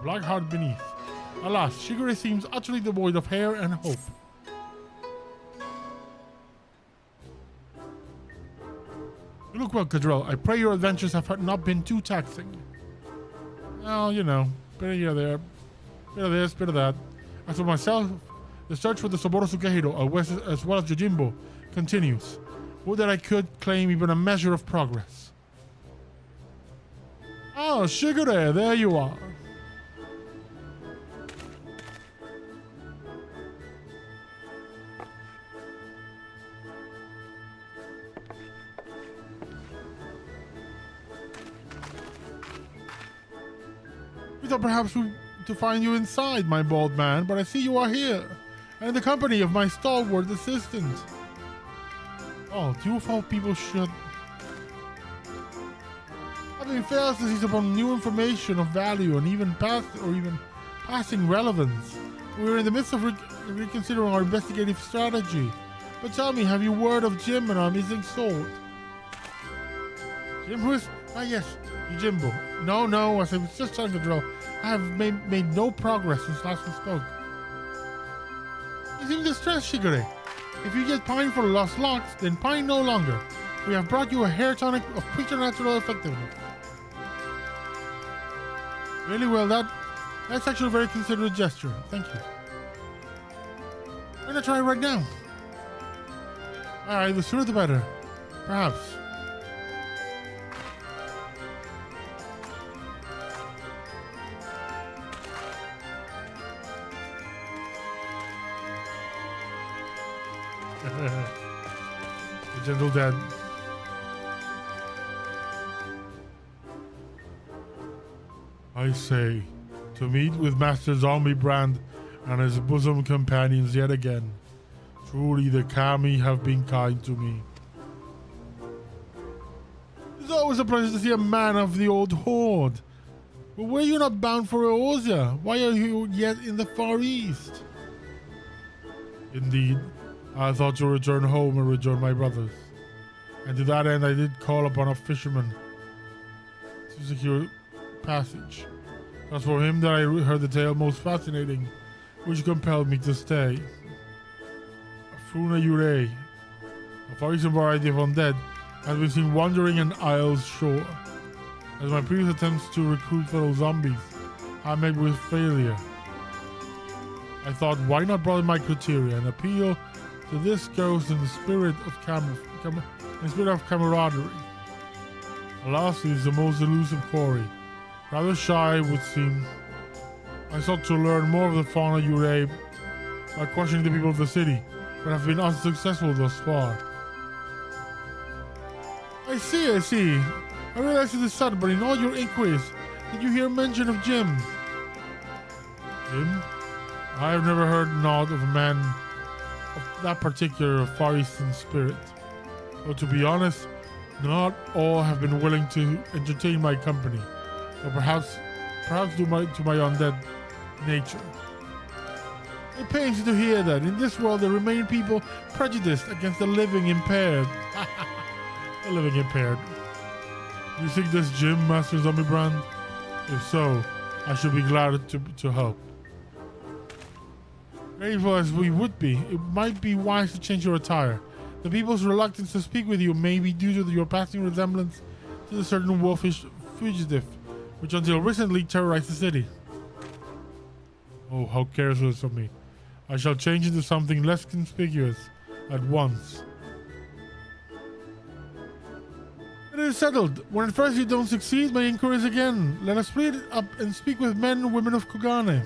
Black Heart Beneath. Alas, Shigure seems utterly devoid of hair and hope. You look well, Kadril. I pray your adventures have not been too taxing. Well, you know, bit of here, there, bit of this, bit of that. As for myself, the search for the Saburo Sugehiro, as well as Yojimbo, continues. Would that I could claim even a measure of progress. Oh, Shigure, there you are. We thought perhaps to find you inside, my bold man, but I see you are here, and in the company of my stalwart assistant. Oh, do you folk people should... Having failed to seize upon new information of value and even passing relevance, we are in the midst of reconsidering our investigative strategy. But tell me, have you word of Jim and our missing sword? Jim, who is... Ah, yes. Yojimbo. No, as I was just trying to draw, I have made no progress since last we spoke. You seem distressed, Shigure. If you get pine for lost locks, then pine no longer. We have brought you a hair tonic of preternatural effectiveness. Really well, that's actually a very considerate gesture. Thank you. I'm gonna try it right now. Alright, the sooner the better. Perhaps. The gentle dad. I say, to meet with Master Hildibrand and his bosom companions yet again. Truly the Kami have been kind to me. It's always a pleasure to see a man of the old horde. But were you not bound for Eorzea? Why are you yet in the Far East? Indeed, I thought to return home and rejoin my brothers. And to that end I did call upon a fisherman to secure passage. It was for him that I heard the tale most fascinating, which compelled me to stay. Funa Yurei, a Far Eastern variety of undead, has been seen wandering an isle's shore. as my previous attempts to recruit fellow zombies have met with failure. I thought, why not broaden my criteria and appeal to this ghost in the spirit of camaraderie? Alas, he is the most elusive quarry. Rather shy, it would seem. I sought to learn more of the fauna Urabe by questioning the people of the city, but have been unsuccessful thus far. I see. I realize it is sudden, but in all your inquiries, did you hear mention of Jim? Jim? I have never heard naught of a man of that particular Far Eastern spirit. Though to be honest, not all have been willing to entertain my company, or perhaps due to my undead nature. It pains me to hear that in this world there remain people prejudiced against the living impaired. The living impaired. You think this Jim, Master Hildibrand? If so, I should be glad to help. Grateful as we would be, it might be wise to change your attire. The people's reluctance to speak with you may be due to your passing resemblance to the certain wolfish fugitive, which until recently terrorized the city. Oh, how careless of me. I shall change into something less conspicuous at once. It is settled. When at first you don't succeed, my inquiries again. Let us split up and speak with men and women of Kugane.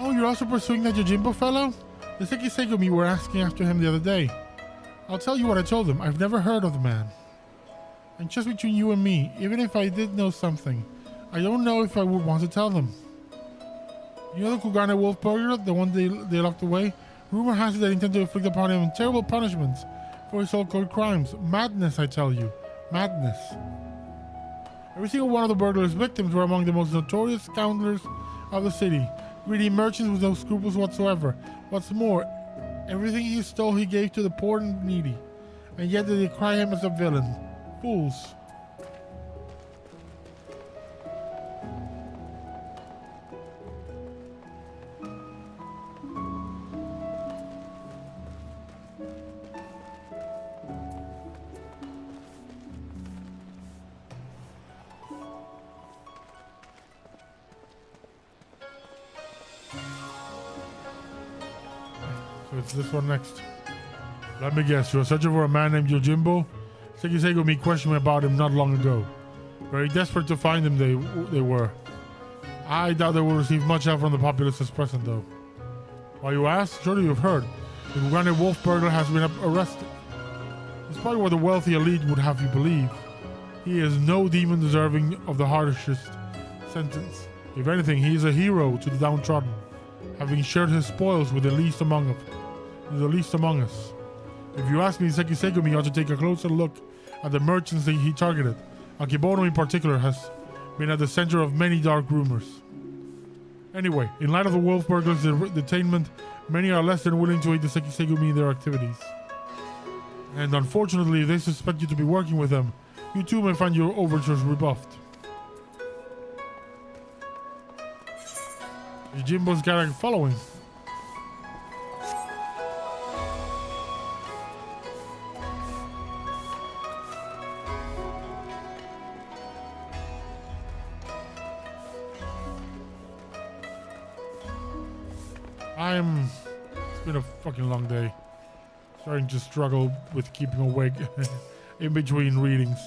Oh, you're also pursuing that Yojimbo fellow? The Sekisegumi were asking after him the other day. I'll tell you what I told them. I've never heard of the man. And just between you and me, even if I did know something, I don't know if I would want to tell them. You know the Kugane wolf burglar, the one they locked away? Rumor has it they intend to inflict upon him terrible punishments for his so-called crimes. Madness, I tell you. Madness. Every single one of the burglar's victims were among the most notorious scoundrels of the city. Greedy merchants with no scruples whatsoever. What's more, everything he stole he gave to the poor and needy. And yet they decry him as a villain. Fools. So it's this one next. Let me guess, you're searching for a man named Yojimbo? Sekisegumi questioned me about him not long ago. Very desperate to find him they were. I doubt they will receive much help from the populace as present though. Why you ask? Surely you've heard. The Kugane wolf burglar has been arrested. It's probably what the wealthy elite would have you believe. He is no demon deserving of the harshest sentence. If anything, he is a hero to the downtrodden, having shared his spoils with the least among us. If you ask me, Sekisegumi ought to take a closer look at the merchants that he targeted. Akibono in particular has been at the center of many dark rumors. Anyway, in light of the wolf burglar's detainment, many are less than willing to aid the Sekisegumi in their activities. And unfortunately, if they suspect you to be working with them, you too may find your overtures rebuffed. Jimbo's got a following. It's been a fucking long day. Starting to struggle with keeping awake in between readings.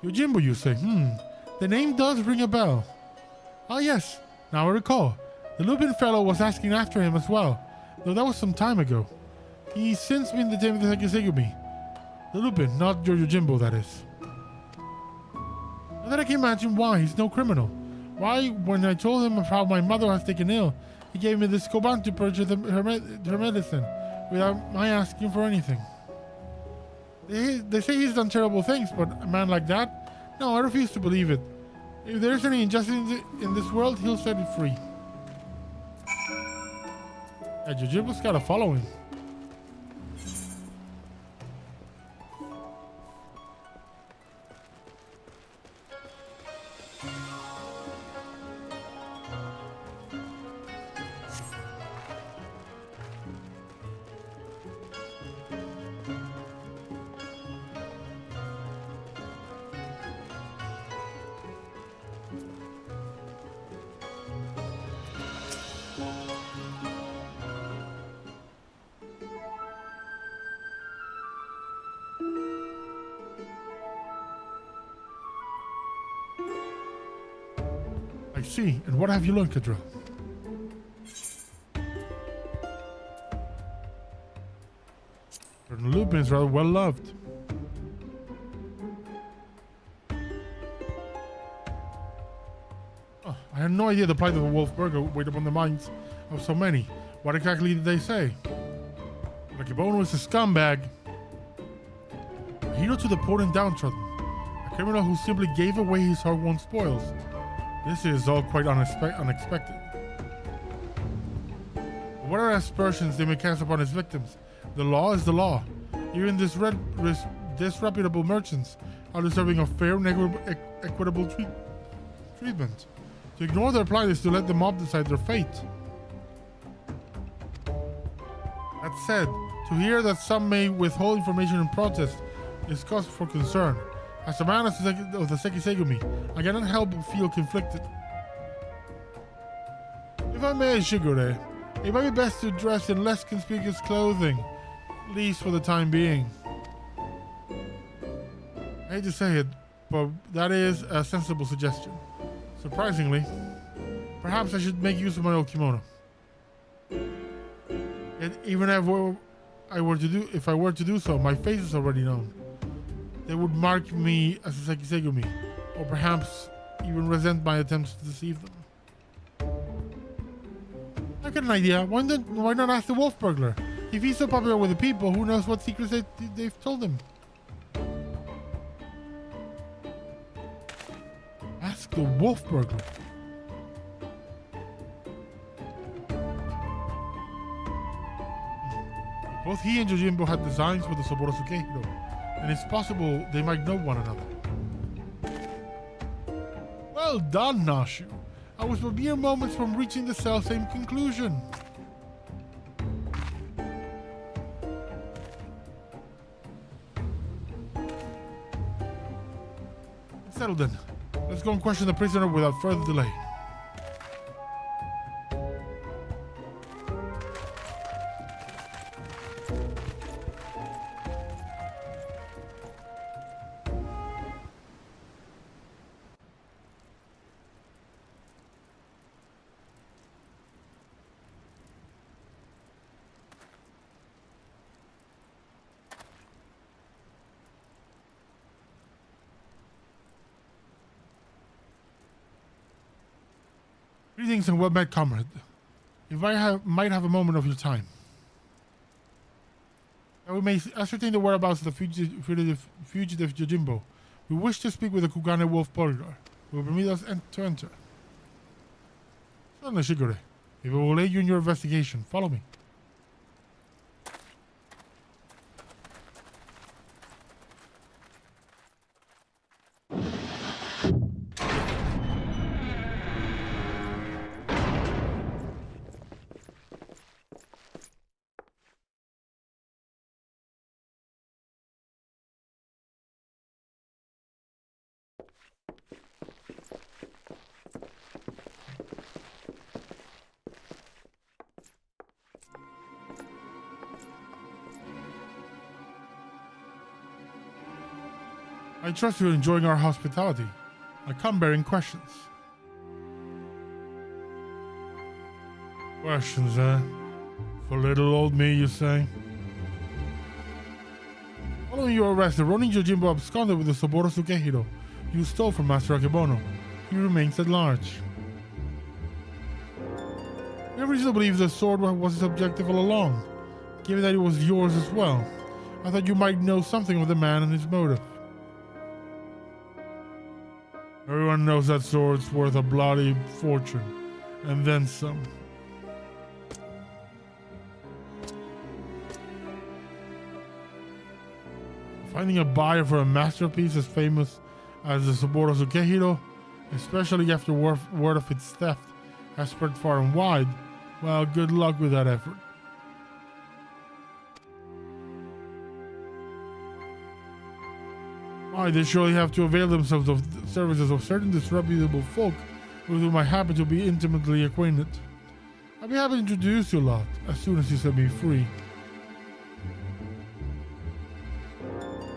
Yojimbo, you say? The name does ring a bell. Ah, yes. Now I recall. The Lupin fellow was asking after him as well, though that was some time ago. He's since been detained with the Sekisegumi. The Lupin, not your Yojimbo, that is. And then I can imagine why. He's no criminal. Why, when I told him of how my mother has taken ill, He gave me this koban to purchase her medicine without my asking for anything. They say he's done terrible things, but a man like that? No, I refuse to believe it. If there's any injustice in this world, he'll set it free. Yeah, Yojimbo's got a following. I see. And what have you learned, Kadra? Colonel Lupin is rather well loved. Oh, I had no idea the plight of the Wolfburger weighed upon the minds of so many. What exactly did they say? Rakibono is a scumbag. A hero to the poor and downtrodden. A criminal who simply gave away his hard-won spoils. This is all quite unexpected. Whatever aspersions they may cast upon his victims, the law is the law. Even disreputable merchants are deserving of fair and equitable treatment. To ignore their plight is to let the mob decide their fate. That said, to hear that some may withhold information in protest is cause for concern. As a man of the Sekisegumi, I cannot help but feel conflicted. If I may, Shigure, it might be best to dress in less conspicuous clothing, at least for the time being. I hate to say it, but that is a sensible suggestion. Surprisingly, perhaps I should make use of my old kimono. Yet even if I were to do so, my face is already known. They would mark me as a Sekisegumi, or perhaps even resent my attempts to deceive them. I've got an idea. Why not ask the wolf burglar? If he's so popular with the people, who knows what secrets they've told him? Ask the wolf burglar. Both he and Yojimbo had designs for the Saburo Sukehiro, and it's possible they might know one another. Well done, Nashu. I was but mere moments from reaching the self-same conclusion. Settled then. Let's go and question the prisoner without further delay. Greetings and well met, comrade. If I might have a moment of your time, that we may ascertain the whereabouts of the fugitive Yojimbo. We wish to speak with the Kugane Wolf Burglar, who will permit us to enter. Certainly, Shigure. If it will aid you in your investigation, follow me. I trust you're enjoying our hospitality. I come bearing questions. Questions, eh? For little old me, you say? Following your arrest, the Ronin Yojimbo absconded with the Saburo Sukehiro you stole from Master Akebono. He remains at large. You have reason to believe the sword was his objective all along, given that it was yours as well. I thought you might know something of the man and his motive. Everyone knows that sword's worth a bloody fortune, and then some. Finding a buyer for a masterpiece as famous as the Saburo Sukehiro, especially after word of its theft has spread far and wide, well, good luck with that effort. Why, they surely have to avail themselves of the services of certain disreputable folk with whom I happen to be intimately acquainted. I'll be happy to introduce you lot as soon as you set me free.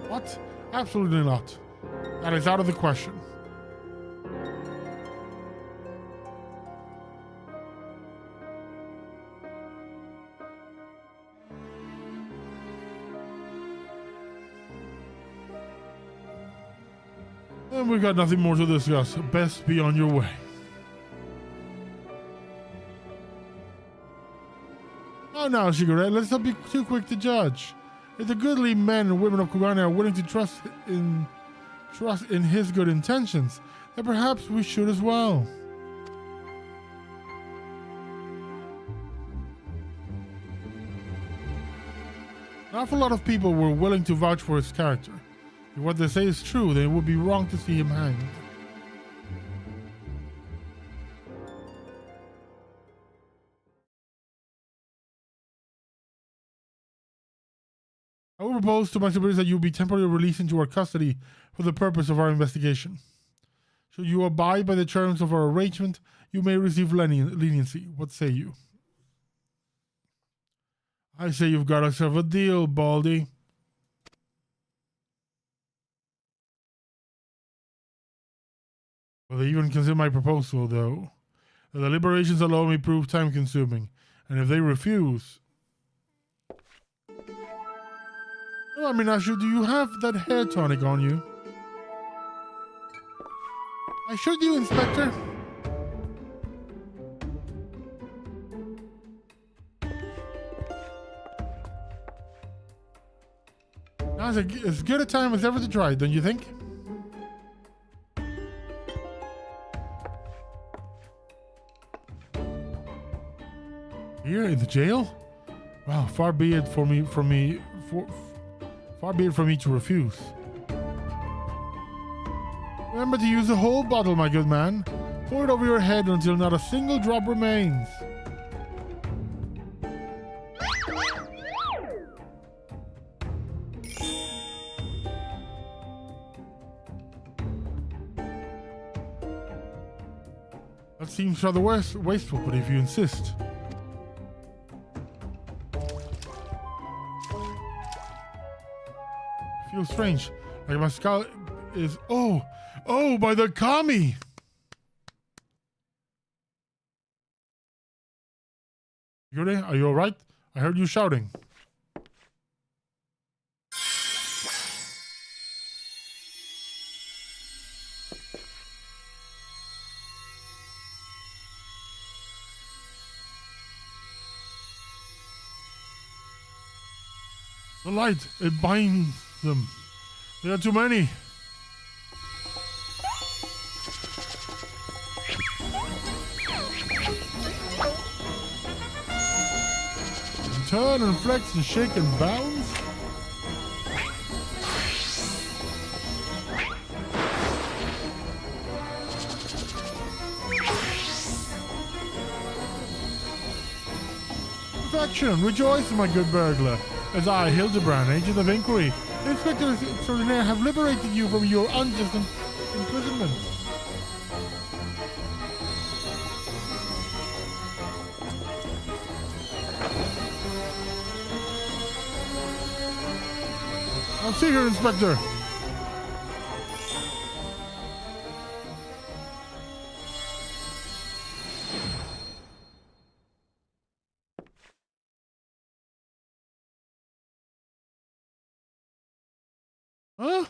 What? Absolutely not. That is out of the question. And we've got nothing more to discuss. Best be on your way. Oh, now, Shigure, let's not be too quick to judge. If the goodly men and women of Kugane are willing to trust in his good intentions, then perhaps we should as well. An awful lot of people were willing to vouch for his character. If what they say is true, then it would be wrong to see him hanged. I will propose to my superiors that you be temporarily released into our custody for the purpose of our investigation. Should you abide by the terms of our arrangement, you may receive leniency. What say you? I say you've got yourself a deal, Baldy. Well, they even consider my proposal, though. The deliberations alone may prove time-consuming, and if they refuse... Oh, Minashu, do you have that hair tonic on you? I sure do, Inspector. Now's as good a time as ever to try, don't you think? Here in the jail? Wow, far be it from me to refuse. Remember to use the whole bottle, my good man. Pour it over your head until not a single drop remains. That seems rather wasteful, but if you insist. Feels strange. Like my skull is... Oh, by the kami! Yuri, are you alright? I heard you shouting. The light, it binds them. There are too many. And turn and flex and shake and bounce. Perfection, rejoice, my good burglar. As I, Hildibrand, agent of inquiry, Inspector Extraordinaire, have liberated you from your unjust imprisonment. I'll see you, Inspector. Huh?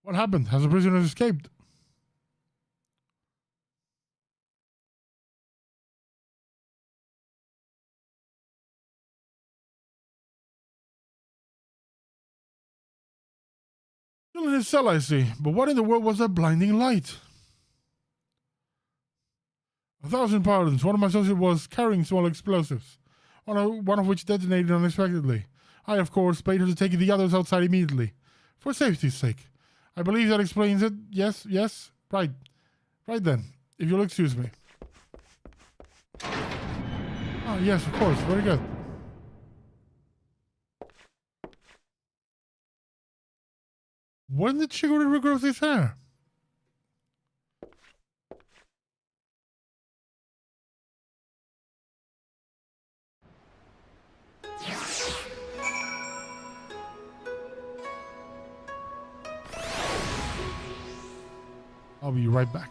What happened? Has the prisoner escaped? Still in his cell, I see. But what in the world was that blinding light? 1,000 pardons. One of my associates was carrying small explosives, one of which detonated unexpectedly. I, of course, bade her to take the others outside immediately, for safety's sake. I believe that explains it. Yes, yes. Right. Right then. If you'll excuse me. Oh, yes, of course. Very good. When did she go to regrow his hair? I'll be right back.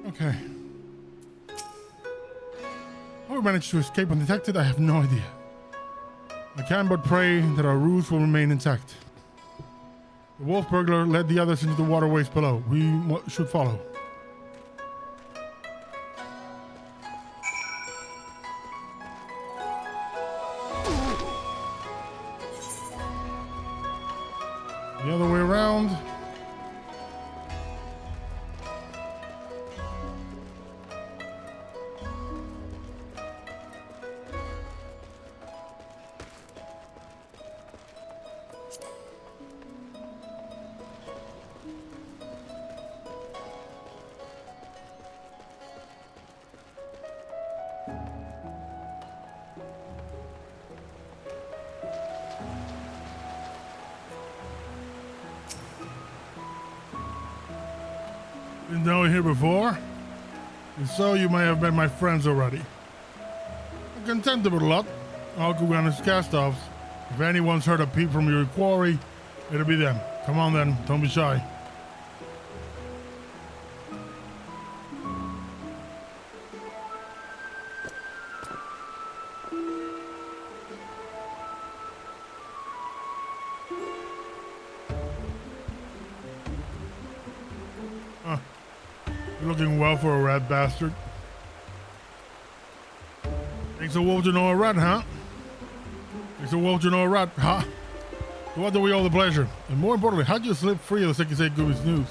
Okay. How we managed to escape undetected, I have no idea. I can but pray that our ruse will remain intact. The wolf burglar led the others into the waterways below. We should follow. The other way around. Been down here before? If so, you may have met my friends already. A contemptible lot, all Kugan's cast-offs. If anyone's heard a peep from your quarry, it'll be them. Come on then, don't be shy. You're looking well for a rat bastard. Takes a wolf to know a rat, huh? Takes a wolf to know a rat, huh? So what do we owe the pleasure? And more importantly, how'd you slip free of the Sekisei Gumi's noose?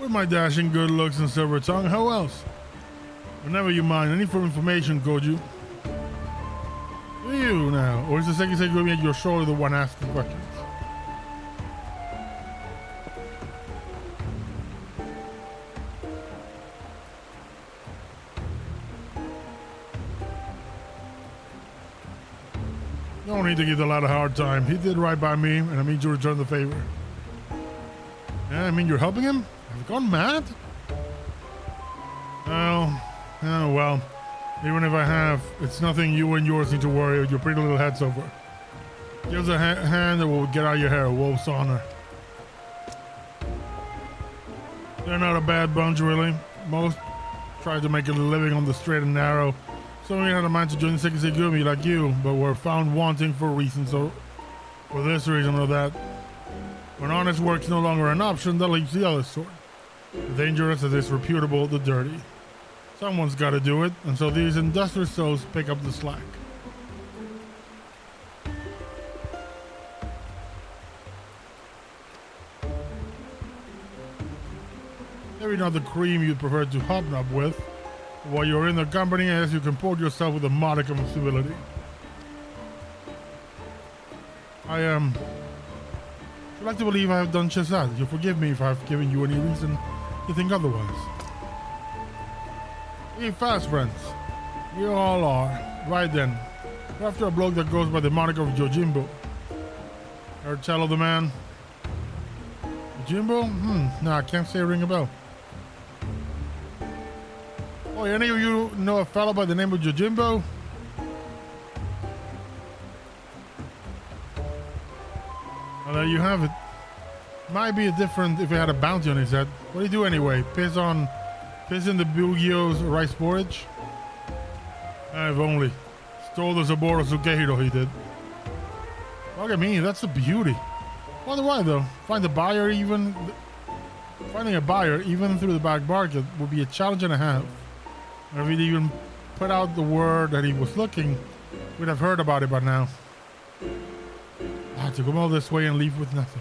With my dashing good looks and silver tongue, how else? Whenever you mind, any for information, Goju? Do you now? Or is the Sekisei Gumi at your shoulder the one asking questions? No need to give the lad a hard time. He did right by me, and I mean to return the favor. Yeah, I mean you're helping him? Have you gone mad? Oh, well. Even if I have, it's nothing you and yours need to worry your pretty little heads over. Give us a hand that will get out your hair, a wolf's honor. They're not a bad bunch, really. Most try to make a living on the straight and narrow. Some had a mind to join the Second Segumi like you, but were found wanting for reasons, so for this reason or that. When honest work's no longer an option, that leaves the other sort. The dangerous, the disreputable, the dirty. Someone's got to do it, and so these industrious souls pick up the slack. Maybe not the cream you'd prefer to hobnob with. But while you're in their company, I guess you comport yourself with a modicum of civility. I'd like to believe I have done just that. You'll forgive me if I've given you any reason to think otherwise. Be fast, friends. You all are. Right then. We're after a bloke that goes by the moniker of Yojimbo. Ever tell of the man? Yojimbo? No, I can't say ring a bell. Oh, any of you know a fellow by the name of Yojimbo? Well, there you have it. Might be different if he had a bounty on his head. What do you do anyway? Piss in the Bugio's rice porridge? If only. Stole the Saburo Sukehiro, he did. Look at me, that's the beauty. Wonder why though? Finding a buyer even through the back market would be a challenge and a half. And if he'd even put out the word that he was looking, we'd have heard about it by now. To come all this way and leave with nothing.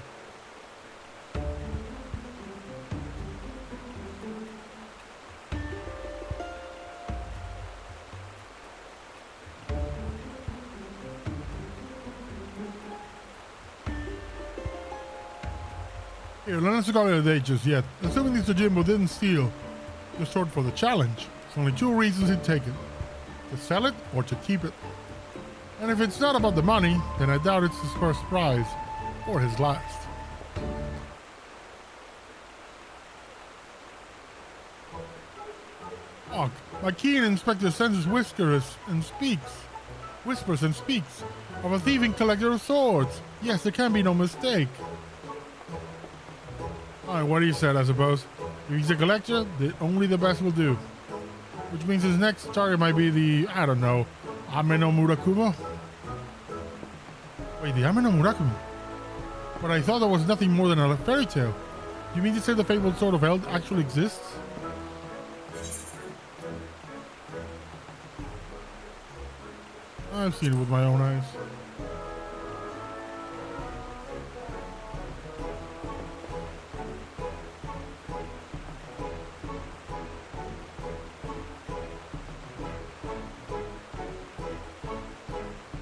Here, let us go to the date just yet. Assuming this Jimbo didn't steal the sword for the challenge, there's only two reasons he'd take it. To sell it or to keep it. And if it's not about the money, then I doubt it's his first prize or his last. Og, my keen inspector senses whispers and speaks of a thieving collector of swords. Yes, there can be no mistake. Alright, what he said, I suppose. If he's a collector, only the best will do. Which means his next target might be the, I don't know, Ame no Murakumo? Wait, the Ame no Murakumo? But I thought that was nothing more than a fairy tale. You mean to say the fabled sword of Held actually exists? I've seen it with my own eyes.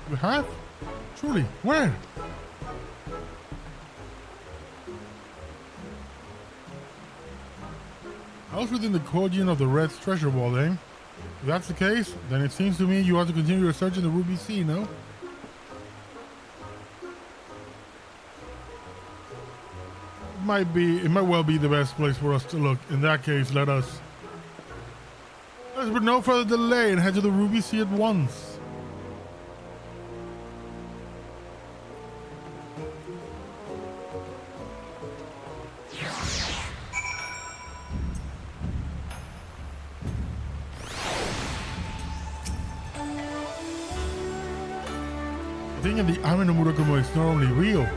You have? Truly, where? House within the cordon of the Red's treasure vault, eh? If that's the case, then it seems to me you ought to continue your search in the Ruby Sea, no? It might well be the best place for us to look. In that case, let's with no further delay and head to the Ruby Sea at once. The thing of the Ame no Murakumo is not only real,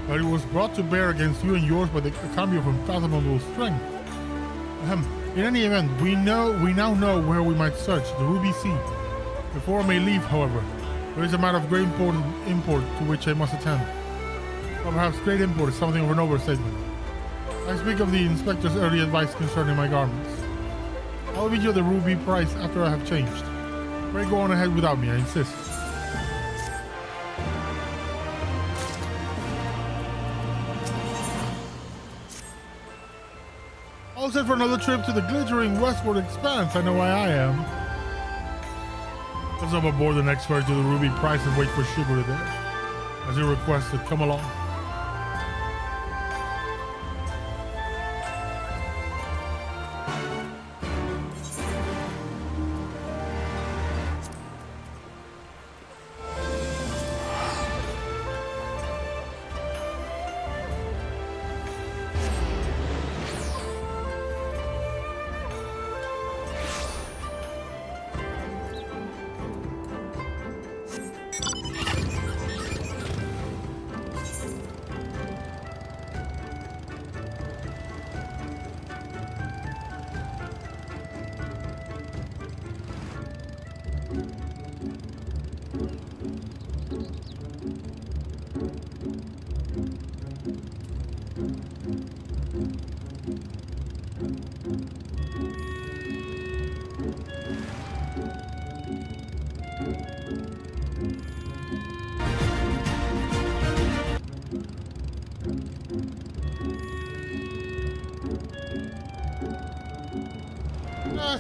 but it was brought to bear against you and yours by the Kami of unfathomable strength. In any event, we now know where we might search, the Ruby Sea. Before I may leave, however, there is a matter of great import to which I must attend. But perhaps great import is something of an overstatement. I speak of the inspector's early advice concerning my garments. I will meet you at the Ruby price after I have changed. Pray go on ahead without me, I insist. All set for another trip to the glittering westward expanse. I know why I am. Let's hop aboard the next ferry to the Ruby Price and wait for Shibuya there. As you requested, come along.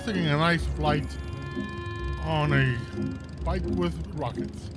Taking a nice flight on a bike with rockets.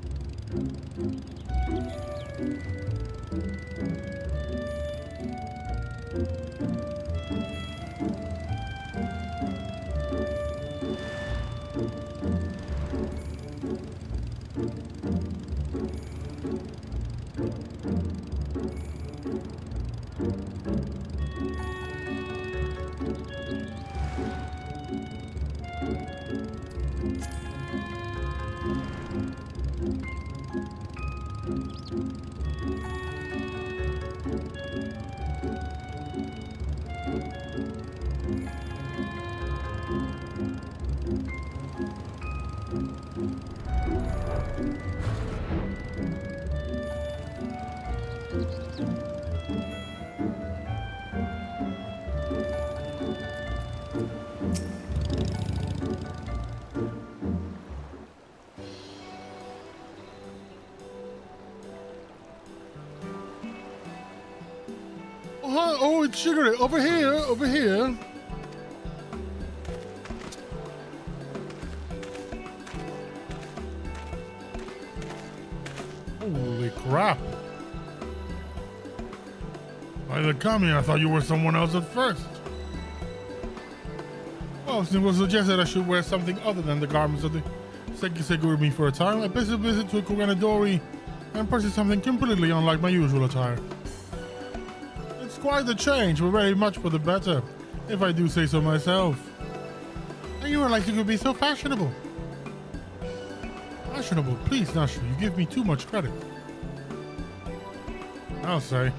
Oh, it's sugary. Over here, over here. Holy crap. By the coming, I thought you were someone else at first. Well, it was suggested I should wear something other than the garments of the Sekiseki with me for a time. I paid a visit to Koganadori and purchased something completely unlike my usual attire. It's quite the change, but very much for the better, if I do say so myself. And you were like you could be so fashionable. Fashionable? Please, Nashu, you give me too much credit. I'll say.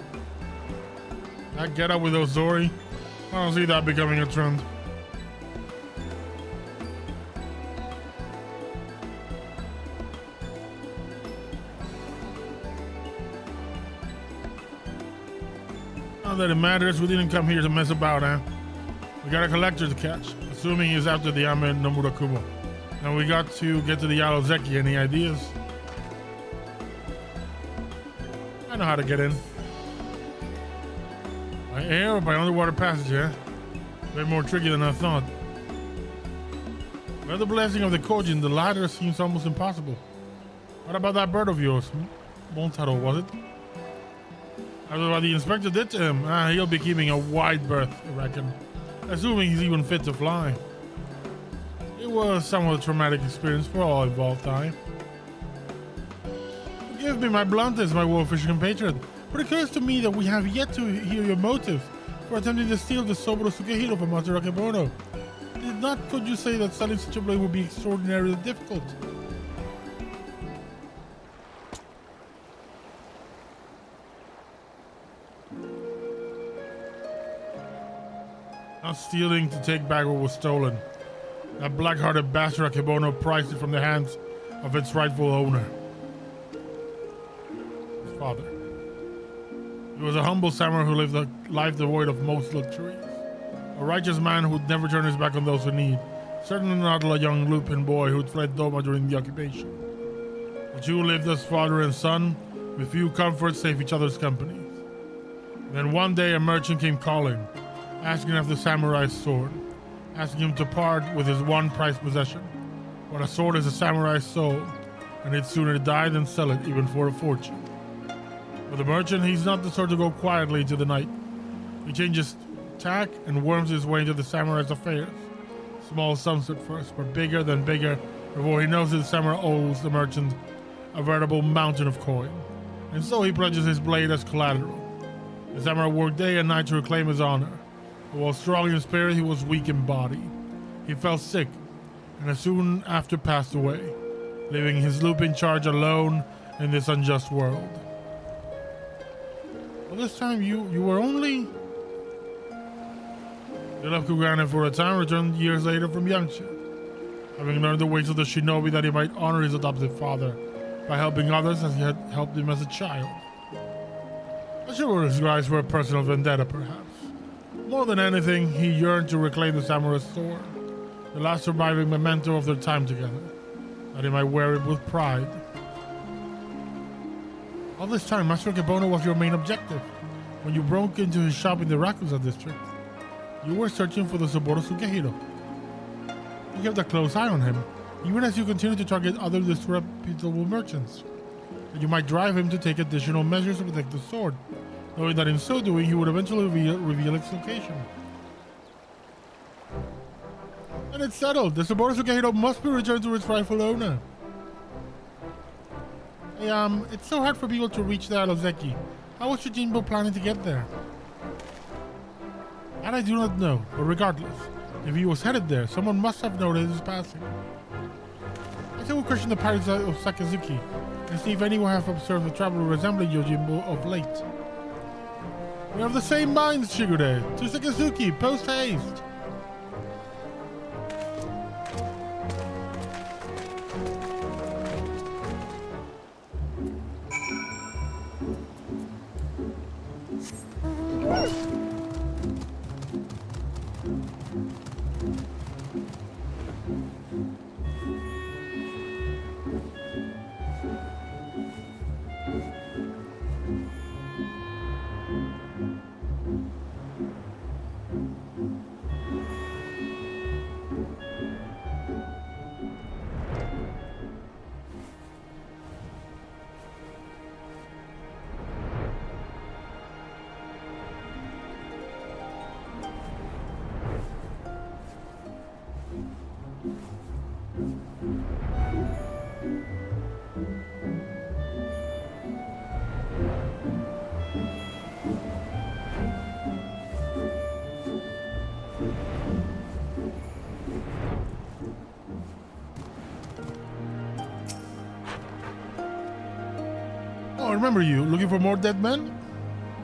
That get up with Ozori, I don't see that becoming a trend. Not that it matters, we didn't come here to mess about, eh? We got a collector to catch, assuming he's after the Ame Nomurakumo. And we got to get to the Yalozeki. Any ideas? I know how to get in. By air or by underwater passage, eh? A bit more tricky than I thought. With the blessing of the Kojin, the latter seems almost impossible. What about that bird of yours? Montaro, was it? After what the inspector did to him, he'll be keeping a wide berth, I reckon. Assuming he's even fit to fly. It was somewhat a traumatic experience for all involved, Forgive me my bluntness, my wolfish compatriot, but it occurs to me that we have yet to hear your motive for attempting to steal the Soboro Sukehiro from Master Akebono. Did not could you say that selling such a blade would be extraordinarily difficult? Not stealing to take back what was stolen. That black-hearted bastard Akebono prized it from the hands of its rightful owner. His father. He was a humble samurai who lived a life devoid of most luxuries. A righteous man who'd never turn his back on those in need. Certainly not a young Lupin boy who'd fled Doma during the occupation. The two lived as father and son, with few comforts save each other's company. Then one day a merchant came calling, asking after the samurai's sword, asking him to part with his one prized possession. But a sword is a samurai's soul, and he'd sooner die than sell it, even for a fortune. But the merchant, he's not the sort to go quietly into the night. He changes tack and worms his way into the samurai's affairs. Small sums at first, but bigger than bigger, before he knows it, the samurai owes the merchant a veritable mountain of coin. And so he pledges his blade as collateral. The samurai worked day and night to reclaim his honor. But while strong in spirit, he was weak in body. He fell sick, and soon after passed away, leaving his loop in charge alone in this unjust world. Well, this time you were only... He left Kugane for a time, returned years later from Yangtze, having learned the ways of the shinobi that he might honor his adopted father by helping others as he had helped him as a child. I'm sure his cries were a personal vendetta, perhaps. More than anything, he yearned to reclaim the samurai's sword, the last surviving memento of their time together, that he might wear it with pride. All this time, Master Kebono was your main objective. When you broke into his shop in the Rakusa district, you were searching for the Saburo Sugehiro. You kept a close eye on him, even as you continued to target other disreputable merchants. And you might drive him to take additional measures to protect the sword, knowing that in so doing he would eventually reveal its location. And it's settled. The Saburo Sugehiro must be returned to its rightful owner. Hey, it's so hard for people to reach the Alozeki. How was Shujinbo planning to get there? And I do not know, but regardless, if he was headed there, someone must have noticed his passing. I say we'll question the pirates of Sakazuki and see if anyone have observed a traveler resembling Yojimbo of late. We have the same minds, Shigure. To Sakazuki, post haste! Oh, I remember you. Looking for more dead men?